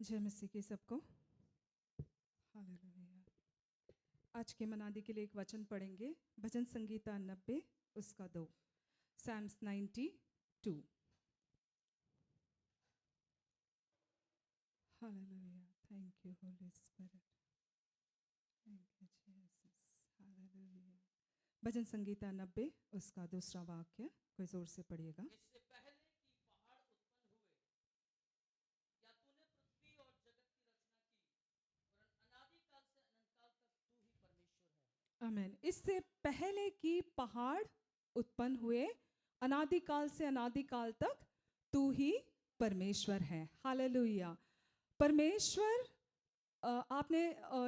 जय मसीह की सबको। हालेलुया। आज के मनादी के लिए एक वचन पढ़ेंगे, भजन संगीता 90 उसका 2, Psalms 92। Hallelujah. Thank you holy spirit, thank you Jesus. Hallelujah. भजन संगीता 90 उसका दूसरा वाक्य, कोई जोर से पढ़िएगा। इससे पहले कि पहाड़ उत्पन्न हुए या तूने पृथ्वी और जगत की रचना की, वरन अनादि काल से अनंत काल तक तू ही परमेश्वर है। आमीन। इससे पहले कि पहाड़ उत्पन्न हुए, अनादिकाल से अनादिकाल तक तू ही परमेश्वर है। हालेलुया। परमेश्वर, आपने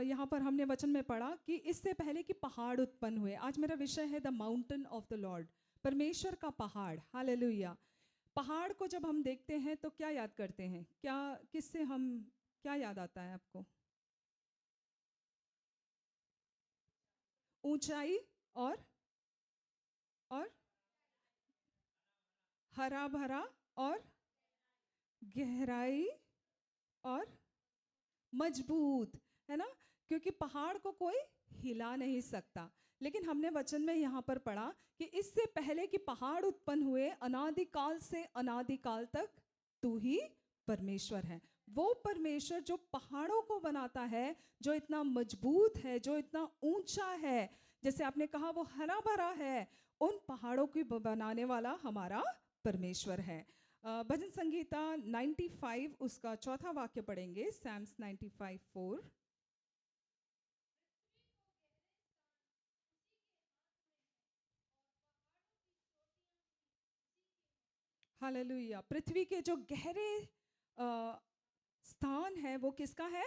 यहाँ पर हमने वचन में पढ़ा कि इससे पहले कि पहाड़ उत्पन्न हुए। आज मेरा विषय है the mountain of the Lord, परमेश्वर का पहाड़। हालेलुया। पहाड़ को जब हम देखते हैं तो क्या याद करते हैं? किससे हम, क्या याद आता है आपको? ऊंचाई और हरा भरा और गहराई और मजबूत, है ना? क्योंकि पहाड़ को कोई हिला नहीं सकता। लेकिन हमने वचन में यहाँ पर पढ़ा कि इससे पहले कि पहाड़ उत्पन्न हुए, अनादिकाल से अनादिकाल तक तू ही परमेश्वर है। वो परमेश्वर जो पहाड़ों को बनाता है, जो इतना मजबूत है, जो इतना ऊंचा है, जैसे आपने कहा वो हरा भरा है, उन पहाड़ों को बनाने वाला हमारा परमेश्वर है। भजन संगीता 95 उसका चौथा वाक्य पढ़ेंगे, Psalms 95:4। हालेलुया। पृथ्वी के जो गहरे स्थान है वो किसका है?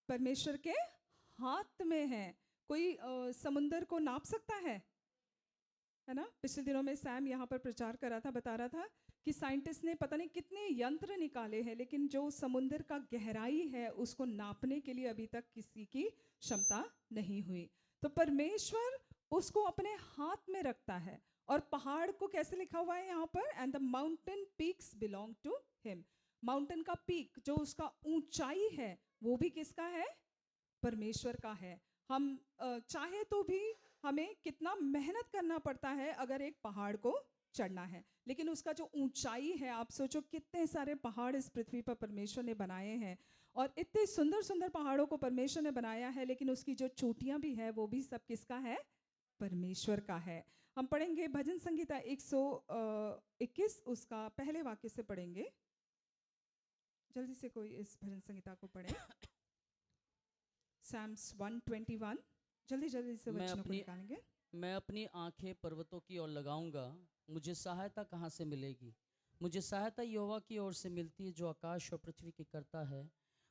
परमेश्वर के हाथ में है। कोई समुंदर को नाप सकता है ना? पिछले दिनों में सैम यहाँ पर प्रचार कर रहा था, बता रहा था कि साइंटिस्ट ने पता नहीं कितने यंत्र निकाले हैं, लेकिन जो समुंदर का गहराई है उसको नापने के लिए अभी तक किसी की क्षमता नहीं हुई। तो परमेश्वर उसको अपने हाथ में रखता है। और पहाड़ को कैसे लिखा हुआ है यहाँ पर? And the mountain peaks belong to him. Mountain का पीक, जो उसका ऊंचाई है, वो भी किसका है? परमेश्वर का है। हम चाहे तो भी हमें कितना मेहनत करना पड़ता है अगर एक पहाड़ को चढ़ना है, लेकिन उसका जो ऊंचाई है, आप सोचो कितने सारे पहाड़ इस पृथ्वी पर परमेश्वर ने बनाए हैं, और इतने सुंदर सुंदर पहाड़ों को परमेश्वर ने बनाया है, लेकिन उसकी जो चोटियां भी है वो भी सब किसका है? परमेश्वर का है। हम पढ़ेंगे भजन संगीता 121 उसका पहले वाक्य से पढ़ेंगे। जल्दी से कोई इस भजन संगीता को पढ़े। Psalms 121, जल्दी जल्दी से वचनों को निकालेंगे। मैं अपनी आंखें पर्वतों की ओर लगाऊंगा, मुझे सहायता कहाँ से मिलेगी? मुझे सहायता यहोवा की ओर से मिलती है, जो आकाश और पृथ्वी की करता है।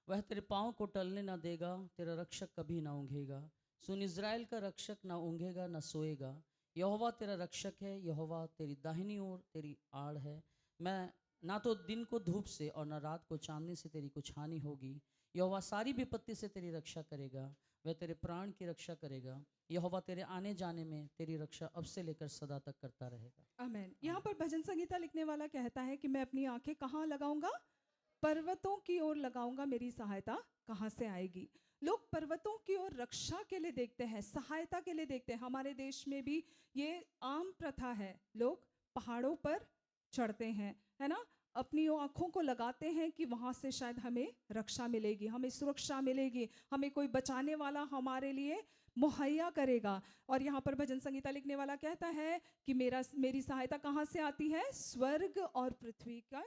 वह तेरे पाँव को टलने ना देगा, तेरा रक्षक कभी ना ऊँघेगा। सुन, इज़राइल का रक्षक ना ऊँघेगा ना सोएगा। यहोवा तेरा रक्षक है, यहोवा तेरी दाहिनी ओर तेरी आड़ है। मैं ना तो दिन को धूप से और ना रात को चांदनी से तेरी कुछ हानि होगी। यहोवा सारी विपत्ति से तेरी रक्षा करेगा, वह तेरे प्राण की रक्षा करेगा। यहोवा तेरे आने जाने में तेरी रक्षा अब से लेकर सदा तक करता रहेगा। आमेन। यहाँ पर भजन संगीता लिखने वाला कहता है कि मैं अपनी आंखें कहाँ लगाऊंगा? पर्वतों की ओर लगाऊंगा, मेरी सहायता कहाँ से आएगी? लोग पर्वतों की ओर रक्षा के लिए देखते हैं, सहायता के लिए देखते हैं। हमारे देश में भी ये आम प्रथा है, लोग पहाड़ों पर चढ़ते हैं, है ना? अपनी आंखों को लगाते हैं कि वहाँ से शायद हमें रक्षा मिलेगी, हमें सुरक्षा मिलेगी, हमें कोई बचाने वाला हमारे लिए मुहैया करेगा। और यहाँ पर भजन संगीता लिखने वाला कहता है कि मेरी सहायता कहाँ से आती है? स्वर्ग और पृथ्वी का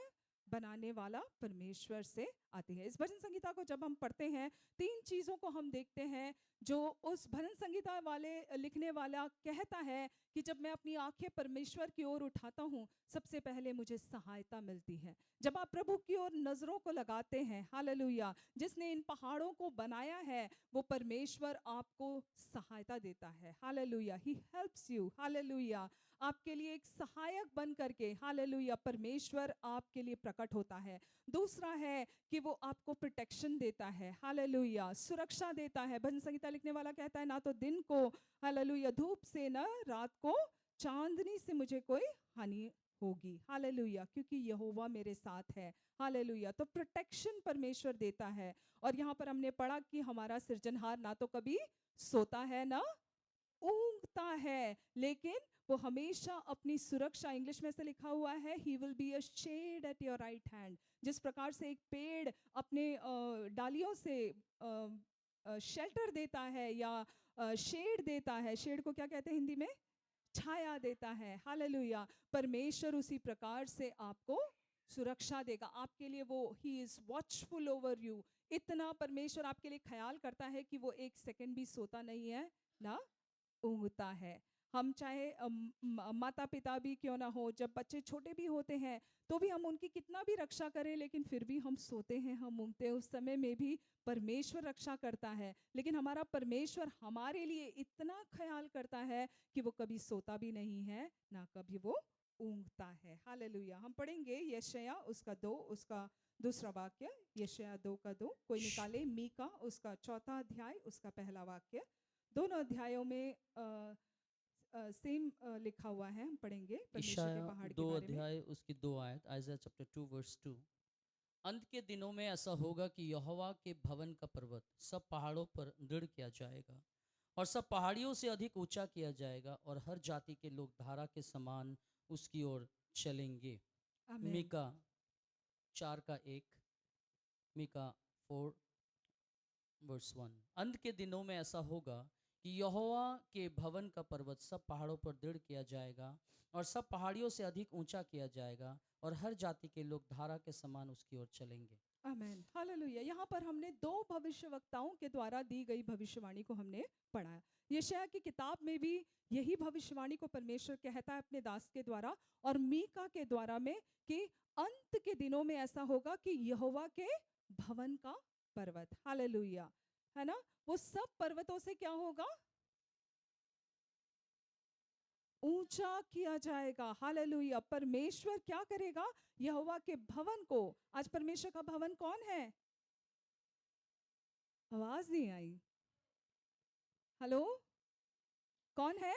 बनाने वाला परमेश्वर से आती है। इस भजन संगीता को जब हम पढ़ते हैं, तीन चीज़ों को हम देखते हैं जो उस भजन संगीता वाले लिखने वाला कहता है कि जब मैं अपनी आंखें परमेश्वर की ओर उठाता हूँ, सबसे पहले मुझे सहायता मिलती है। जब आप प्रभु की ओर नजरों को लगाते हैं, हालेलुया, जिसने इन पहाड़ों को बनाया है, वो परमेश्वर आपको सहायता देता है। Hallelujah, he helps you. Hallelujah, आपके लिए एक सहायक बन करके, हालेलुया, परमेश्वर आपके लिए प्रकट होता है। दूसरा है कि वो आपको प्रोटेक्शन देता है, हालेलुया, सुरक्षा देता है। भजन संगीता लिखने वाला कहता है, ना तो दिन को, हालेलुया, धूप से, ना रात को चांदनी से मुझे कोई हानि होगी। हालेलुया, क्योंकि यहोवा मेरे साथ है। हालेलुया। तो प्रोटेक्शन परमेश्वर देता है। और यहाँ पर हमने पढ़ा कि हमारा सृजनहार ना तो कभी सोता है ना ऊँघता है, लेकिन वो हमेशा अपनी सुरक्षा, इंग्लिश में से लिखा हुआ है, he will be a shade at your right hand. जिस प्रकार से एक पेड़ अपने डालियों से शेल्टर देता है या शेड देता है, शेड को क्या कहते हैं हिंदी में? छाया देता है। हालेलुया। परमेश्वर उसी प्रकार से आपको सुरक्षा देगा। आपके लिए वो he is watchful over you. इतना परमेश्वर आपके लिए ख्याल करता है कि वो एक सेकंड भी सोता नहीं है ना ऊँघता है। हम चाहे माता-पिता भी क्यों ना हो, जब बच्चे छोटे भी होते हैं, तो भी हम उनकी कितना भी रक्षा करें, लेकिन फिर भी हम सोते हैं, हम ऊँघते हैं। उस समय में भी परमेश्वर रक्षा करता है। लेकिन हमारा परमेश्वर हमारे लिए इतना ख़्याल करता है कि वो कभी सोता भी नहीं है, ना कभी वो ऊँघता है। हालेलुया। हम पढ़ेंगे यशायाह उसका 2 उसका दूसरा वाक्य, यशायाह 2 का 2। कोई निकाले मीका उसका 4था अध्याय उसका पहला वाक्य। दोनों अध्यायों में सेम लिखा हुआ है। हम पढ़ेंगे परमेश्वर के इशाया पहाड़ के 2 बारे में। अध्याय उसकी 2 आयत, आइज़ाया चैप्टर 2 वर्स 2। अंत के दिनों में ऐसा होगा कि यहोवा के भवन का पर्वत सब पहाड़ों पर दृढ़ किया जाएगा और सब पहाड़ियों से अधिक ऊंचा किया जाएगा और हर जाति के लोग धारा के समान उसकी ओर चलेंगे। आमेन। मीका 4 का 1, मीका 4 वर्स 1। अंत के दिनों में ऐसा होगा कि यहोवा के भवन का पर्वत सब पहाड़ों पर दृढ़ किया जाएगा और सब पहाड़ियों से अधिक ऊंचा किया जाएगा और हर जाति के लोग धारा के समान उसकी ओर चलेंगे। आमेन। हालेलुया। यहाँ पर हमने दो भविष्यवक्ताओं के द्वारा दी गई भविष्यवाणी को हमने पढ़ा। यशायाह की किताब में भी यही भविष्यवाणी को परमेश्वर कहता है अपने दास के द्वारा, और मीका के द्वारा में कि अंत के दिनों में ऐसा होगा कि यहोवा के भवन का पर्वत, हालेलुया, है ना, वो सब पर्वतों से क्या होगा? ऊंचा किया जाएगा। हालेलुया। परमेश्वर क्या करेगा? यहोवा के भवन को, आज परमेश्वर का भवन कौन है? आवाज नहीं आई। हेलो, कौन है?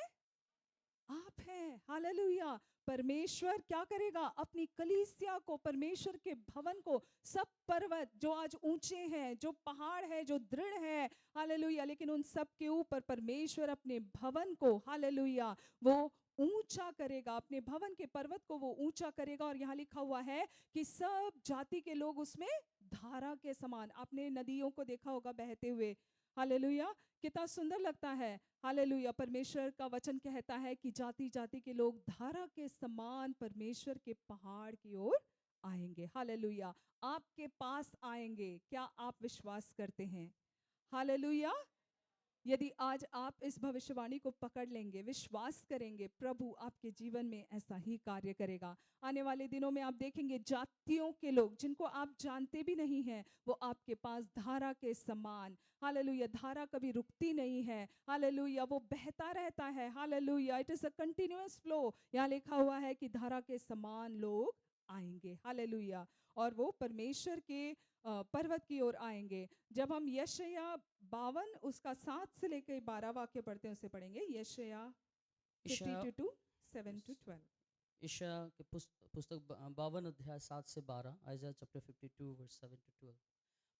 आप हैं। हालेलुया। परमेश्वर क्या करेगा? अपनी कलीसिया को, परमेश्वर के भवन को, सब पर्वत जो आज ऊंचे हैं, जो पहाड़ है, जो दृढ़ है, हालेलुया, लेकिन उन सब के ऊपर परमेश्वर अपने भवन को, हालेलुया, वो ऊंचा करेगा। अपने भवन के पर्वत को वो ऊंचा करेगा। और यहाँ लिखा हुआ है कि सब जाति के लोग उसमें धारा के समान, आपने नदियों को देखा होगा बहते हुए, हालेलुया, कितना सुंदर लगता है। हालेलुया। परमेश्वर का वचन कहता है कि जाति जाति के लोग धारा के समान परमेश्वर के पहाड़ की ओर आएंगे। हालेलुया। आपके पास आएंगे। क्या आप विश्वास करते हैं? हालेलुया। यदि आज आप इस भविष्यवाणी को पकड़ लेंगे, विश्वास करेंगे, प्रभु आपके जीवन में ऐसा ही कार्य करेगा। आने वाले दिनों में आप देखेंगे जातियों के लोग जिनको आप जानते भी नहीं हैं, वो आपके पास धारा के समान, हालेलुया, धारा कभी रुकती नहीं है, हालेलुया, वो बहता रहता है, hallelujah, it is a continuous flow. यहाँ लिखा हुआ है कि धारा के समान लोग आएंगे, हालेलुया, और वो परमेश्वर के पर्वत की ओर आएंगे। जब हम यशायाह 52 उसका 7 से लेकर 12 वाक्य पढ़ते हैं, उसे पढ़ेंगे। यशायाह इशाया 52 7 to 12। इशाया के पुस्तक 52 अध्याय 7 से 12, आइज़ाया चैप्टर 52 वर्स 7 to 12।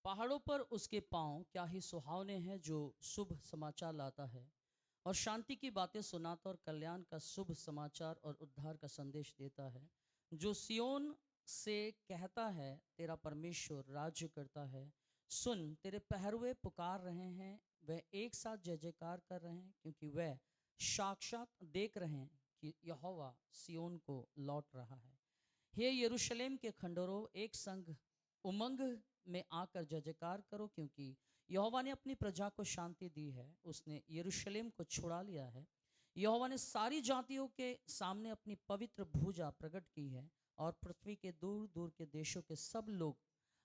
पहाड़ों पर उसके पाँव क्या ही सुहावने हैं जो शुभ समाचार लाता है और शांति की बातें सुनाता और कल्याण का शुभ समाचार और उद्धार का संदेश देता है, जो सियोन से कहता है तेरा परमेश्वर राज्य करता है। सुन, तेरे पहरुए पुकार रहे हैं, वह एक साथ जय जयकार कर रहे हैं, क्योंकि वह साक्षात देख रहे हैं कि यहोवा सियोन को लौट रहा है। हे यरूशलेम के खंडरों, एक संग उमंग में आकर जय जयकार करो, क्योंकि यहोवा ने अपनी प्रजा को शांति दी है, उसने यरूशलेम को छुड़ा लिया है। यहोवा ने सारी जातियों के सामने अपनी पवित्र भुजा प्रकट की है और पृथ्वी के दूर दूर के देशों के सब लोग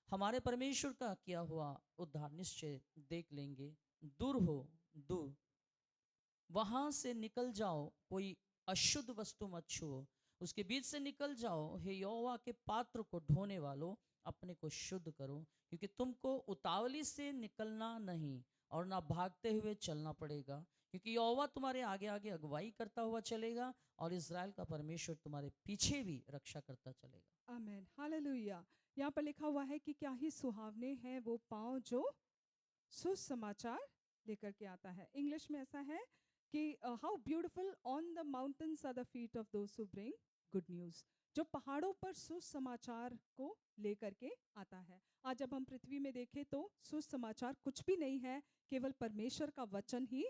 हमारे परमेश्वर का किया हुआ उद्धार निश्चय देख लेंगे। दूर हो, दूर, वहां से निकल जाओ, कोई अशुद्ध वस्तु मत छुओ, उसके बीच से निकल जाओ। हे यहोवा के पात्र को ढोने वालों, अपने को शुद्ध करो, क्योंकि तुमको उतावली से निकलना नहीं और ना भागते हुए चलना पड़ेगा, क्योंकि यहोवा तुम्हारे आगे आगे अगुवाई करता हुआ चलेगा और इज़राइल का परमेश्वर तुम्हारे पीछे भी रक्षा करता चलेगा। आमेन, हालेलुया। यहाँ पर लिखा हुआ है कि क्या ही सुहावने हैं वो पाँव जो सुसमाचार लेकर के आता है। इंग्लिश में ऐसा है कि how beautiful on the mountains are the feet of those who bring good news. जो पहाड़ों पर सुसमाचार को लेकर के आता है। आज जब हम पृथ्वी में देखें तो सुसमाचार कुछ भी नहीं है, केवल परमेश्वर का वचन ही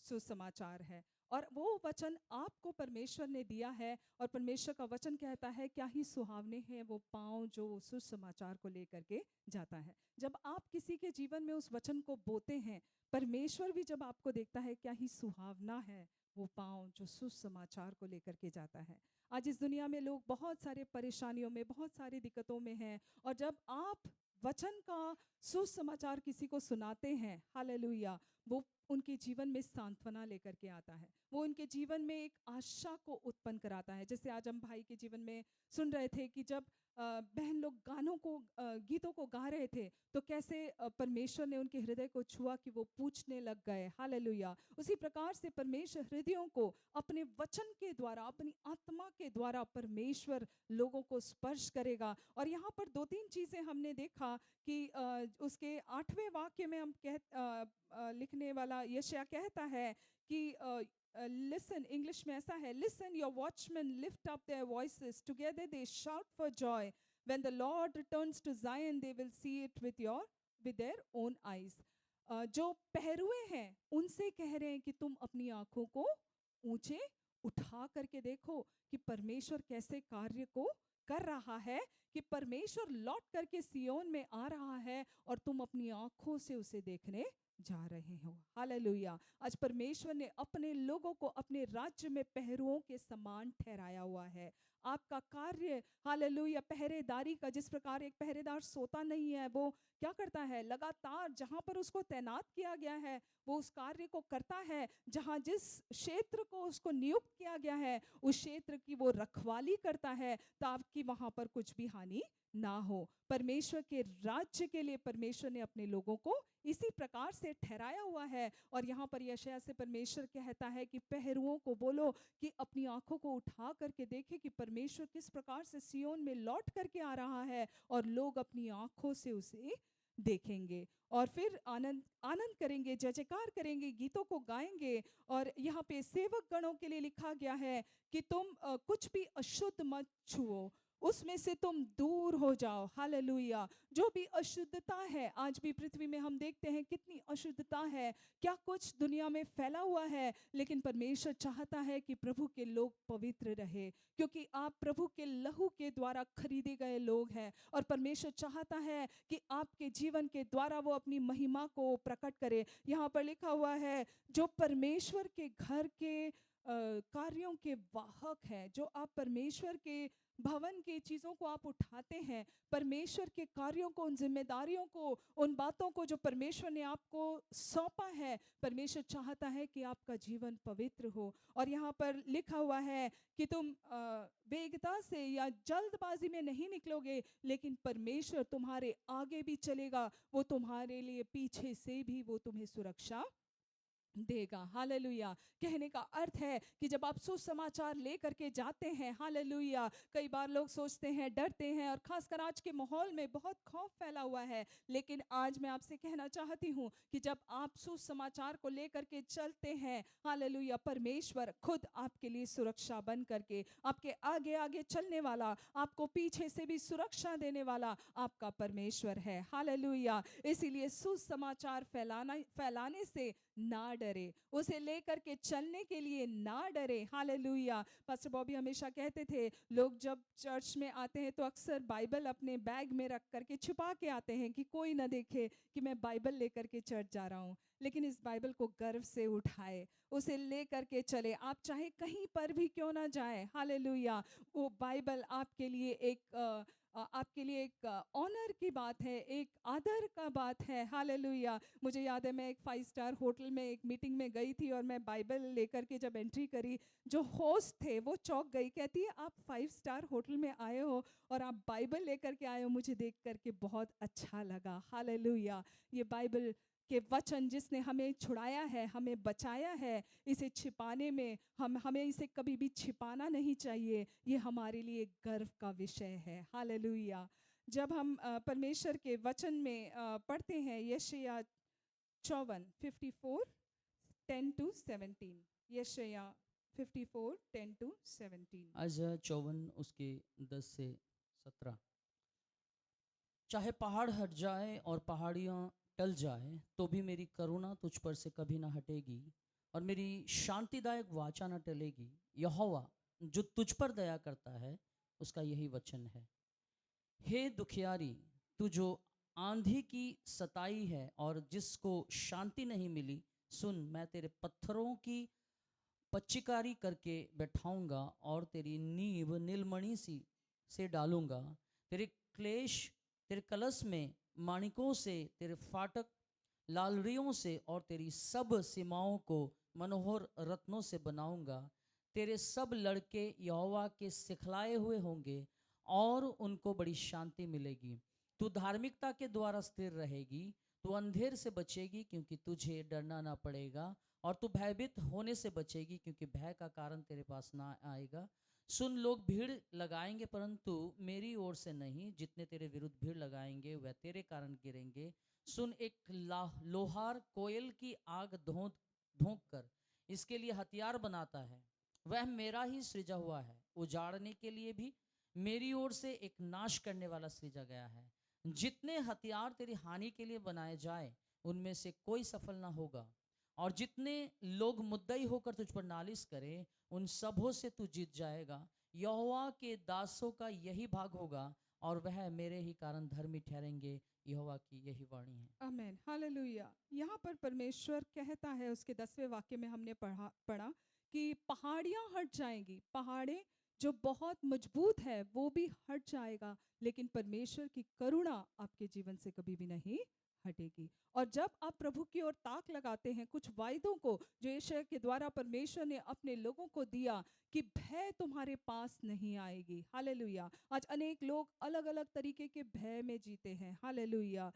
सुसमाचार है। और वो वचन आपको परमेश्वर ने दिया है, और परमेश्वर का वचन कहता है क्या ही सुहावने हैं वो पाँव जो सुसमाचार को लेकर के जाता है। जब आप किसी के जीवन में उस वचन को बोते हैं, परमेश्वर भी जब आपको देखता है क्या ही सुहावना है वो पाँव जो सुसमाचार को लेकर के जाता है। आज इस दुनिया में लोग बहुत सारे परेशानियों में, बहुत सारी दिक्कतों में हैं, और जब आप वचन का सुसमाचार किसी को सुनाते हैं, हालेलुया, वो उनके जीवन में सांत्वना लेकर के आता है। वो उनके जीवन में एक आशा को उत्पन्न कराता है। जैसे आज हम भाई के जीवन में सुन रहे थे कि जब बहन लोग गानों को गीतों को गा रहे थे, तो कैसे परमेश्वर ने उनके हृदय को छुआ कि वो पूछने लग गए, हालेलुया। उसी प्रकार से परमेश्वर हृदयों को अपने वचन के द्वारा, अपनी आत्मा के द्वारा परमेश्वर लोगों को स्पर्श करेगा। और यहाँ पर दो तीन चीज़ें हमने देखा कि उसके 8वें वाक्य में हम लिखने वाला यशायाह कहता है कि लिसन, इंग्लिश में ऐसा है, listen your watchman lift up their voices together they shout for joy when the Lord returns to Zion they will see it with their own eyes. जो पहरुए हैं उनसे कह रहे हैं कि तुम अपनी आंखों को ऊंचे उठा करके देखो कि परमेश्वर कैसे कार्य को कर रहा है, कि परमेश्वर लौट करके सियोन में आ रहा है और तुम अपनी आंखों से उसे देखने जा रहे हो। हालेलुया। आज परमेश्वर ने अपने लोगों को अपने राज्य में पहरुओं के समान ठहराया हुआ है। आपका कार्य, हालेलुया, पहरेदारी का, जिस प्रकार एक पहरेदार सोता नहीं है, वो क्या करता है, लगातार जहां पर उसको तैनात किया गया है वो उस कार्य को करता है। जहां जिस क्षेत्र को उसको नियुक्त किया गया है उस क्षेत्र की वो रखवाली करता है ताकि वहां पर कुछ भी हानि ना हो। परमेश्वर के राज्य के लिए परमेश्वर ने अपने लोगों को इसी प्रकार से ठहराया हुआ है। और यहाँ पर यशायाह से परमेश्वर कहता है कि पहरुओं को बोलो कि अपनी आंखों को उठा करके देखे कि परमेश्वर किस प्रकार से सियोन में लौट करके आ रहा है, और लोग अपनी आंखों से उसे देखेंगे और फिर आनंद आनंद करेंगे, जय जयकार करेंगे, गीतों को गाएंगे। और यहाँ पे सेवक गणों के लिए लिखा गया है कि तुम कुछ भी अशुद्ध मत छुओ, उसमें से तुम दूर हो जाओ। हालेलुया। जो भी अशुद्धता है, आज भी पृथ्वी में हम देखते हैं कितनी अशुद्धता है, क्या कुछ दुनिया में फैला हुआ है, लेकिन परमेश्वर चाहता है कि प्रभु के लोग पवित्र रहे, क्योंकि आप प्रभु के लहू के द्वारा खरीदे गए लोग हैं। और परमेश्वर चाहता है कि आपके जीवन के द्वारा वो अपनी महिमा को प्रकट करे। यहाँ पर लिखा हुआ है, जो परमेश्वर के घर के कार्यों के वाहक हैं, जो आप परमेश्वर के भवन की चीज़ों को आप उठाते हैं, परमेश्वर के कार्यों को, उन जिम्मेदारियों को, उन बातों को जो परमेश्वर ने आपको सौंपा है, परमेश्वर चाहता है कि आपका जीवन पवित्र हो। और यहाँ पर लिखा हुआ है कि तुम वेगता से या जल्दबाजी में नहीं निकलोगे, लेकिन परमेश्वर तुम्हारे आगे भी चलेगा, वो तुम्हारे लिए पीछे से भी वो तुम्हें सुरक्षा देगा। हालेलुया। कहने का अर्थ है कि जब आप सुसमाचार लेकर के जाते हैं, हालेलुया, कई बार लोग सोचते हैं, डरते हैं, और खासकर आज के माहौल में बहुत खौफ फैला हुआ है। लेकिन आज मैं आपसे कहना चाहती हूँ कि जब आप सुसमाचार को लेकर के चलते हैं, हालेलुया, परमेश्वर खुद आपके लिए सुरक्षा बन करके, आपके आगे आगे चलने वाला, आपको पीछे से भी सुरक्षा देने वाला आपका परमेश्वर है। हालेलुया। इसीलिए सुसमाचार फैलाने से ना डरे, उसे लेकर के चलने के लिए ना डरे। हालेलुया। पास्टर बॉबी हमेशा कहते थे, लोग जब चर्च में आते हैं तो अक्सर बाइबल अपने बैग में रख करके छुपा के आते हैं कि कोई ना देखे कि मैं बाइबल लेकर के चर्च जा रहा हूँ। लेकिन इस बाइबल को गर्व से उठाए, उसे लेकर के चले, आप चाहे कहीं पर भी क्यों ना जाए। हालेलुया। वो बाइबल आपके लिए एक ऑनर की बात है, एक आदर का बात है। हालेलुया। मुझे याद है, मैं एक 5 स्टार होटल में एक मीटिंग में गई थी और मैं बाइबल लेकर के जब एंट्री करी, जो होस्ट थे वो चौंक गई, कहती है आप 5 स्टार होटल में आए हो और आप बाइबल लेकर के आए हो। मुझे देख करके बहुत अच्छा लगा। हालेलुया। ये बाइबल के वचन जिसने हमें छुड़ाया है, हमें बचाया है, इसे छिपाने में हमें इसे कभी भी छिपाना नहीं चाहिए। ये हमारे लिए गर्व का विषय है। हालेलुया। जब हम परमेश्वर के वचन में पढ़ते हैं यशायाह 54 10 to 17, यशायाह 54 10 to 17। अयशा 54 उसके 10 से 17। चाहे पहाड़ हट जाए और पहाड़ियाँ टल जाए तो भी मेरी करुणा तुझ पर से कभी ना हटेगी और मेरी शांतिदायक वाचा न टलेगी। यहोवा जो तुझ पर दया करता है उसका यही वचन है। हे दुखियारी, तू जो आंधी की सताई है और जिसको शांति नहीं मिली, सुन, मैं तेरे पत्थरों की पच्चीकारी करके बैठाऊंगा और तेरी नींव नीलमणि सी से डालूंगा। तेरे क्लेश, तेरे कलश में माणिकों से, तेरे फाटक लालरियों से और तेरी सब सीमाओं को मनोहर रत्नों से बनाऊंगा। तेरे सब लड़के यहोवा के सिखलाए हुए होंगे और उनको बड़ी शांति मिलेगी। तू धार्मिकता के द्वारा स्थिर रहेगी, तू अंधेर से बचेगी क्योंकि तुझे डरना ना पड़ेगा और तू भयभीत होने से बचेगी क्योंकि भय का कारण तेरे पास ना आएगा। सुन, लोग भीड़ लगाएंगे परंतु मेरी ओर से नहीं, जितने तेरे विरुद्ध भीड़ लगाएंगे वह तेरे कारण गिरेंगे। सुन, एक लोहार कोयल की आग धोंक धोंक कर इसके लिए हथियार बनाता है, वह मेरा ही सृजा हुआ है। उजाड़ने के लिए भी मेरी ओर से एक नाश करने वाला सृजा गया है। जितने हथियार तेरी हानि के लिए बनाए जाए उनमें से कोई सफल ना होगा और जितने लोग मुद्दई होकर तुझ पर नालिश करें उन सबों से तू जीत जाएगा। यहोवा के दासों का यही भाग होगा और वह मेरे ही कारण धर्मी ठहरेंगे। यहोवा की यही वाणी है। आमेन, हालेलुया। यहाँ पर परमेश्वर कहता है, उसके 10वें वाक्य में हमने पढ़ा कि पहाड़ियाँ हट जाएंगी, पहाड़ें जो बहुत मजबूत है वो भी हट जाएगा, लेकिन परमेश्वर की करुणा आपके जीवन से कभी भी नहीं हटेगी। और जब आप प्रभु की ओर ताक लगाते हैं, कुछ वायदों को जो यशायाह के द्वारा परमेश्वर ने अपने लोगों को दिया कि भय तुम्हारे पास नहीं आएगी। हालेलुया। आज अनेक लोग अलग अलग तरीके के भय में जीते हैं। हालेलुया।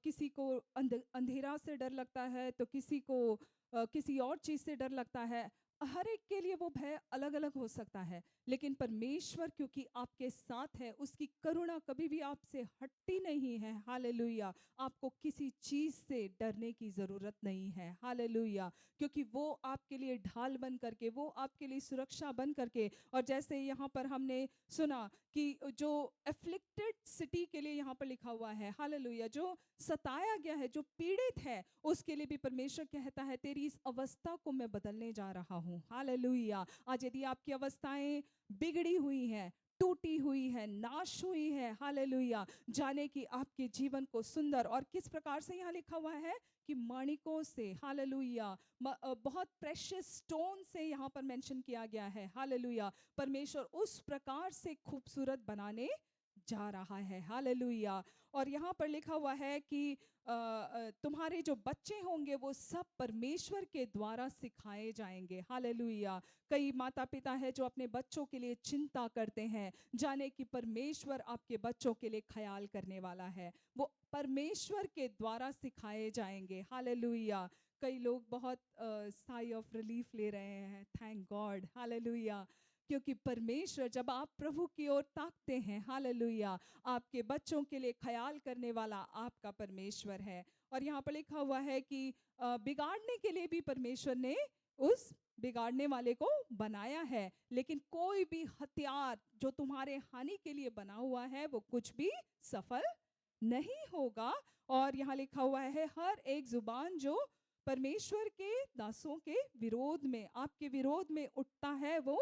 किसी को अंधेरा से डर लगता है, तो किसी को किसी और चीज़ से डर लगता है। हर एक के लिए वो भय अलग अलग हो सकता है, लेकिन परमेश्वर क्योंकि आपके साथ है, उसकी करुणा कभी भी आपसे हटती नहीं है। हालेलुया। आपको किसी चीज़ से डरने की ज़रूरत नहीं है। हालेलुया। क्योंकि वो आपके लिए ढाल बन करके, वो आपके लिए सुरक्षा बन करके, और जैसे यहाँ पर हमने सुना कि जो एफ्लिक्टेड सिटी के लिए यहाँ पर लिखा हुआ है, हालेलुया, जो सताया गया है, जो पीड़ित है, उसके लिए भी परमेश्वर कहता है तेरी इस अवस्था को मैं बदलने जा रहा हूँ। हालेलुया। आज यदि आपकी अवस्थाएं बिगड़ी हुई हैं, टूटी हुई है, नाश हुई है, हालेलुया, जाने कि आपके जीवन को सुंदर, और किस प्रकार से यहाँ लिखा हुआ है कि माणिकों से, हालेलुया, बहुत प्रेशियस स्टोन से यहाँ पर मेंशन किया गया है। हालेलुया। परमेश्वर उस प्रकार से खूबसूरत बनाने जा रहा है। हालेलुया। और यहाँ पर लिखा हुआ है कि तुम्हारे जो बच्चे होंगे वो सब परमेश्वर के द्वारा सिखाए जाएंगे। हालेलुया। कई माता पिता है जो अपने बच्चों के लिए चिंता करते हैं, जाने कि परमेश्वर आपके बच्चों के लिए ख्याल करने वाला है, वो परमेश्वर के द्वारा सिखाए जाएंगे। हालेलुया। कई लोग बहुत साई ऑफ रिलीफ ले रहे हैं, थैंक गॉड। हालेलुया। क्योंकि परमेश्वर, जब आप प्रभु की ओर ताकते हैं, हालेलुया, आपके बच्चों के लिए ख्याल करने वाला आपका परमेश्वर है। और यहाँ पर लिखा हुआ है कि बिगाड़ने के लिए भी परमेश्वर ने उस बिगाड़ने वाले को बनाया है, लेकिन कोई भी हथियार जो तुम्हारे हानि के लिए बना हुआ है वो कुछ भी सफल नहीं होगा। और यहाँ लिखा हुआ है हर एक जुबान जो परमेश्वर के दासों के विरोध में, आपके विरोध में उठता है, वो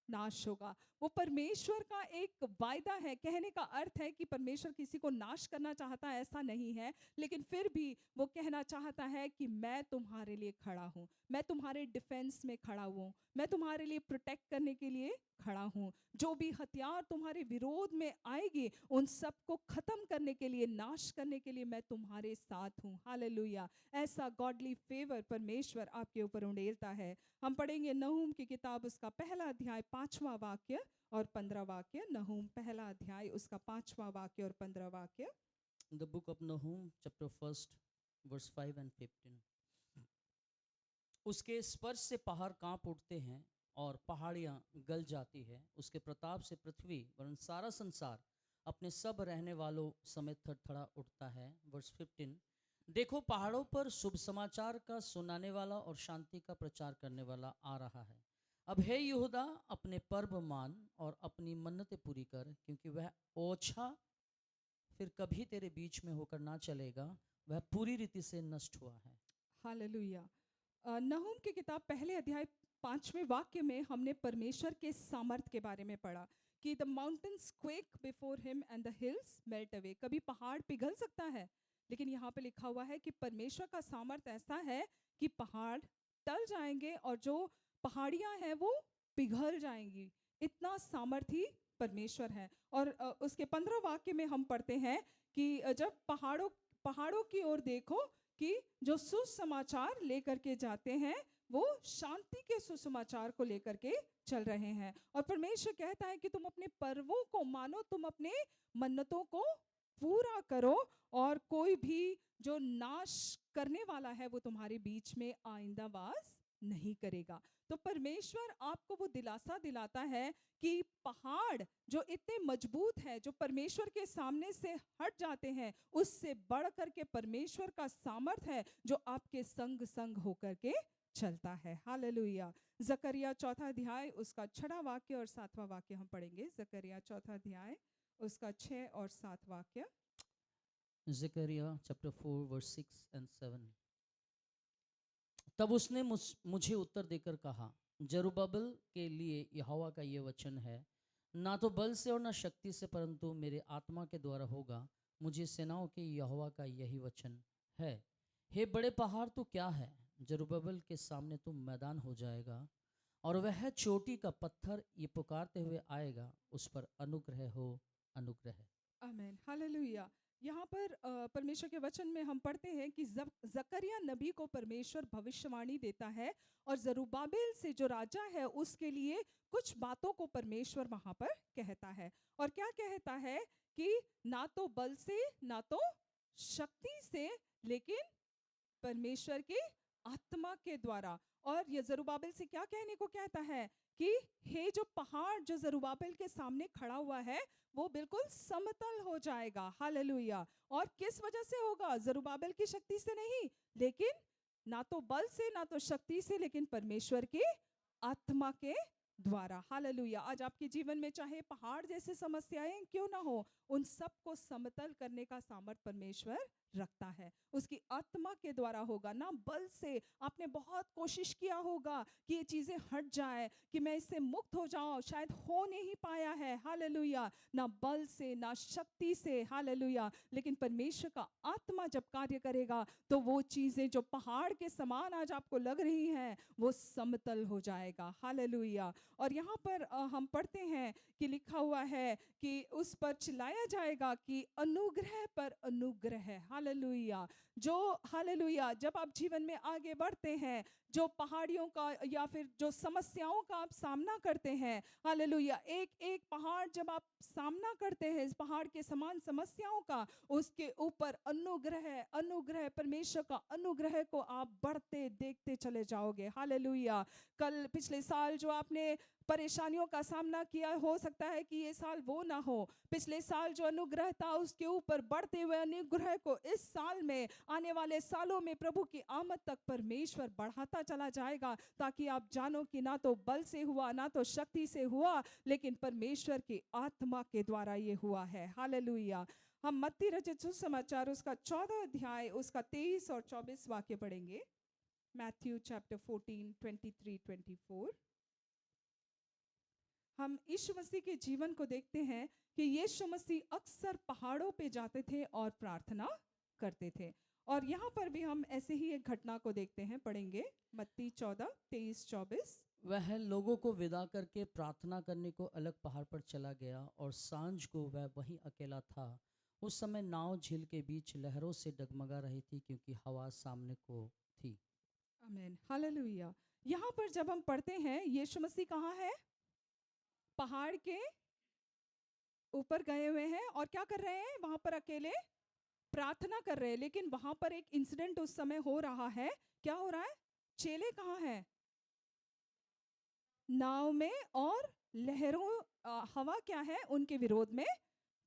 नाश होगा। वो परमेश्वर का एक वायदा है। कहने का अर्थ है कि परमेश्वर किसी को नाश करना चाहता है, ऐसा नहीं है, लेकिन फिर भी वो कहना चाहता है कि मैं तुम्हारे लिए खड़ा हूँ, मैं तुम्हारे डिफेंस में खड़ा हूँ, मैं तुम्हारे लिए प्रोटेक्ट करने के लिए खड़ा हूँ। जो भी हथियार तुम्हारे विरोध में आएगी उन सबको खत्म करने के लिए, नाश करने के लिए मैं तुम्हारे साथ हूँ। हालेलुया। ऐसा गॉडली फेवर परमेश्वर आपके ऊपर उंडेलता है। हम पढ़ेंगे नहूम की किताब, उसका पहला अध्याय 5वां वाक्य और 15 वाक्य। नहूम पहला अध्याय, उसका 5वां वाक्य और 15 वाक्य। The book of Nahum, chapter 1, verse 5 and 15। उसके स्पर्श से पहाड़ कांप उठते हैं और पहाड़ियां गल जाती है। उसके प्रताप से पृथ्वी वरन सारा संसार अपने सब रहने वालों समेत थरथरा उठता है। वर्स 15। देखो, पहाड़ों पर शुभ समाचार का सुनाने वाला और शांति का प्रचार करने वाला आ रहा है। अब हे यहूदा, अपने पर्व मान और अपनी मन्नतें पूरी कर, क्योंकि वह ओछा फिर कभी तेरे बीच में होकर ना चलेगा, वह पूरी रीति से नष्ट हुआ है। हालेलुया। नहूम की किताब पहले अध्याय 5वें वाक्य में हमने परमेश्वर के सामर्थ के बारे में पढ़ा कि the mountains quake before him and the hills melt away. कभी पहाड़ पिघल सकता है, लेकिन यहाँ पे लिखा हुआ है कि परमेश्वर का सामर्थ ऐसा है कि पहाड़ टल जाएंगे और जो पहाड़ियाँ हैं वो पिघल जाएंगी। इतना सामर्थी परमेश्वर है। और उसके 15 वाक्य में हम पढ़ते हैं कि जब पहाड़ों पहाड़ों की ओर देखो कि जो सुसमाचार लेकर के जाते हैं वो शांति के सुसमाचार को लेकर के चल रहे हैं। और परमेश्वर कहता है कि तुम अपने पर्वों को मानो, तुम अपने मन्नतों को पूरा करो, और कोई भी जो नाश करने वाला है वो तुम्हारे बीच में आइंदा वास नहीं करेगा। तो परमेश्वर आपको वो दिलासा दिलाता है कि पहाड़ जो इतने मजबूत है, जो परमेश्वर के सामने से हट जाते हैं, उससे बढ़ करके परमेश्वर का सामर्थ है जो आपके संग संग होकर के चलता है। हालेलुया। जकरिया 4 अध्याय उसका 6 वाक्य और 7वां वाक्य हम पढ़ेंगे। जकरिया 4 अध्याय उसका 6 और 7 वाक्य। Zechariah chapter 4 verse 6 and 7। तब उसने मुझे उत्तर देकर कहा, जरुब्बाबेल के लिए यहोवा का ये वचन है, ना तो बल से और ना शक्ति से, परंतु मेरे आत्मा के द्वारा होगा। मुझे सेनाओं के यहोवा का यही वचन है। हे बड़े पहाड़, तू क्या है? जरुब्बाबेल के सामने तू मैदान हो जाएगा, और वह चोटी का पत्थर ये पुकारते हुए आएगा, उस पर अनुग्रह हो, अनुग्रह। आमेन। हालेलुया। यहाँ पर परमेश्वर के वचन में हम पढ़ते हैं कि जकरिया नबी को परमेश्वर भविष्यवाणी देता है, और जरुब्बाबेल से जो राजा है उसके लिए कुछ बातों को परमेश्वर वहाँ पर कहता है। और क्या कहता है कि ना तो बल से ना तो शक्ति से, लेकिन परमेश्वर की आत्मा के द्वारा। और ये जरुब्बाबेल से क्या कहने को कहता है कि हे जो पहाड़ जो जरुब्बाबेल के सामने खड़ा हुआ है वो बिल्कुल समतल हो जाएगा। हालेलुया। और किस वजह से होगा? जरुब्बाबेल की शक्ति से नहीं, लेकिन ना तो बल से ना तो शक्ति से, लेकिन परमेश्वर की आत्मा के द्वारा। हालेलुया। आज आपके जीवन में चाहे पहाड़ जैसे समस्याएं क्यों ना हो, उन सब को समतल करने का सामर्थ परमेश्वर रखता है। उसकी आत्मा के द्वारा होगा, ना बल से। आपने बहुत कोशिश किया होगा कि ये चीजें हट जाए, कि मैं इससे मुक्त हो जाऊं, शायद हो नहीं पाया है। हालेलुया। ना बल से ना शक्ति से। हालेलुया। लेकिन परमेश्वर का आत्मा जब कार्य करेगा तो वो चीजें जो पहाड़ के समान आज आपको लग रही हैं वो समतल हो जाएगा। हालेलुया। और यहाँ पर हम पढ़ते हैं कि लिखा हुआ है कि उस पर चिल्लाया जाएगा कि अनुग्रह पर अनुग्रह। हालेलुया। जो हालेलुया, जब आप जीवन में आगे बढ़ते हैं, जो पहाड़ियों का या फिर जो समस्याओं का आप सामना करते हैं, हालेलुया, एक एक पहाड़ जब आप सामना करते हैं, इस पहाड़ के समान समस्याओं का, उसके ऊपर अनुग्रह अनुग्रह परमेश्वर का अनुग्रह को आप बढ़ते देखते चले जाओगे। हालेलुया। कल पिछले साल जो आपने परेशानियों का सामना किया, हो सकता है कि ये साल वो ना हो। पिछले साल जो अनुग्रह था उसके ऊपर बढ़ते हुए अनुग्रह को इस साल में, आने वाले सालों में प्रभु की आमद तक परमेश्वर बढ़ाता चला जाएगा, ताकि आप जानो कि ना तो बल से हुआ ना तो शक्ति से हुआ, लेकिन परमेश्वर की आत्मा के द्वारा ये हुआ है। हालेलुया। हम मत्ती रचित सुसमाचार उसका 14 अध्याय उसका 23 और 24 वाक्य पढ़ेंगे। Matthew chapter 14 23 24। हम यीशु मसीह के जीवन को देखते हैं कि यीशु मसीह अक्सर पहाड़ों पे जाते थे और प्रार्थना करते थे। और यहाँ पर भी हम ऐसे ही एक घटना को देखते हैं, पढ़ेंगे मत्ती 14 23 24। वह लोगों को विदा करके प्रार्थना करने को अलग पहाड़ पर चला गया, और सांझ को वह वहीं अकेला था। उस समय नाव झील के बीच लहरों से डगमगा रही थी, क्योंकि हवा सामने को थी। आमीन। हालेलुया। यहाँ पर जब हम पढ़ते हैं यीशु मसीह कहाँ है? पहाड़ के ऊपर गए हुए हैं, और क्या कर रहे हैं वहां पर? अकेले प्रार्थना कर रहे हैं, लेकिन वहां पर एक इंसिडेंट उस समय हो रहा है। क्या हो रहा है? चेले कहाँ हैं? नाव में, और लहरों हवा क्या है उनके विरोध में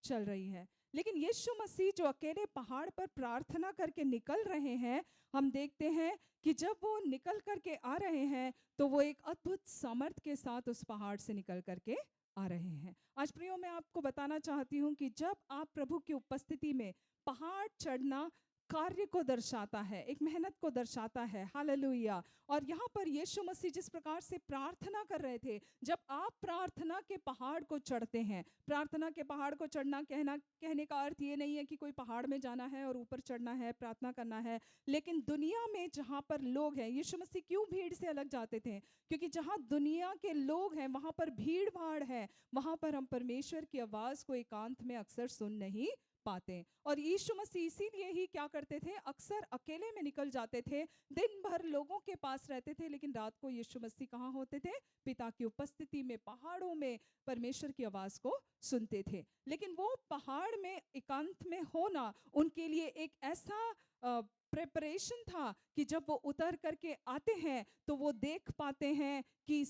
चल रही है। लेकिन यीशु मसीह जो अकेले पहाड़ पर प्रार्थना करके निकल रहे हैं, हम देखते हैं कि जब वो निकल करके आ रहे हैं तो वो एक अद्भुत सामर्थ के साथ उस पहाड़ से निकल करके आ रहे हैं। आज प्रियो, मैं आपको बताना चाहती हूँ कि जब आप प्रभु की उपस्थिति में, पहाड़ चढ़ना कार्य को दर्शाता है, एक मेहनत को दर्शाता है। हालेलुया। और यहाँ पर यीशु मसीह जिस प्रकार से प्रार्थना कर रहे थे, जब आप प्रार्थना के पहाड़ को चढ़ते हैं, प्रार्थना के पहाड़ को चढ़ना, कहने का अर्थ ये नहीं है कि कोई पहाड़ में जाना है और ऊपर चढ़ना है, प्रार्थना करना है। लेकिन दुनिया में जहाँ पर लोग हैं, यीशु मसीह क्यों भीड़ से अलग जाते थे? क्योंकि जहाँ दुनिया के लोग हैं वहाँ पर भीड़ भाड़ है, वहाँ पर हम परमेश्वर की आवाज़ को एकांत में अक्सर सुन नहीं पाते। और यीशु मसीह इसीलिए ही क्या करते थे, अक्सर अकेले में निकल जाते थे, दिन भर लोगों के पास रहते थे, लेकिन रात को यीशु मसीह कहाँ होते थे? पिता की उपस्थिति में, पहाड़ों में परमेश्वर की आवाज को सुनते थे। लेकिन वो पहाड़ में एकांत में होना उनके लिए एक ऐसा प्रेपरेशन था कि जब वो उतर करके आते हैं तो वो देख पाते हैं कि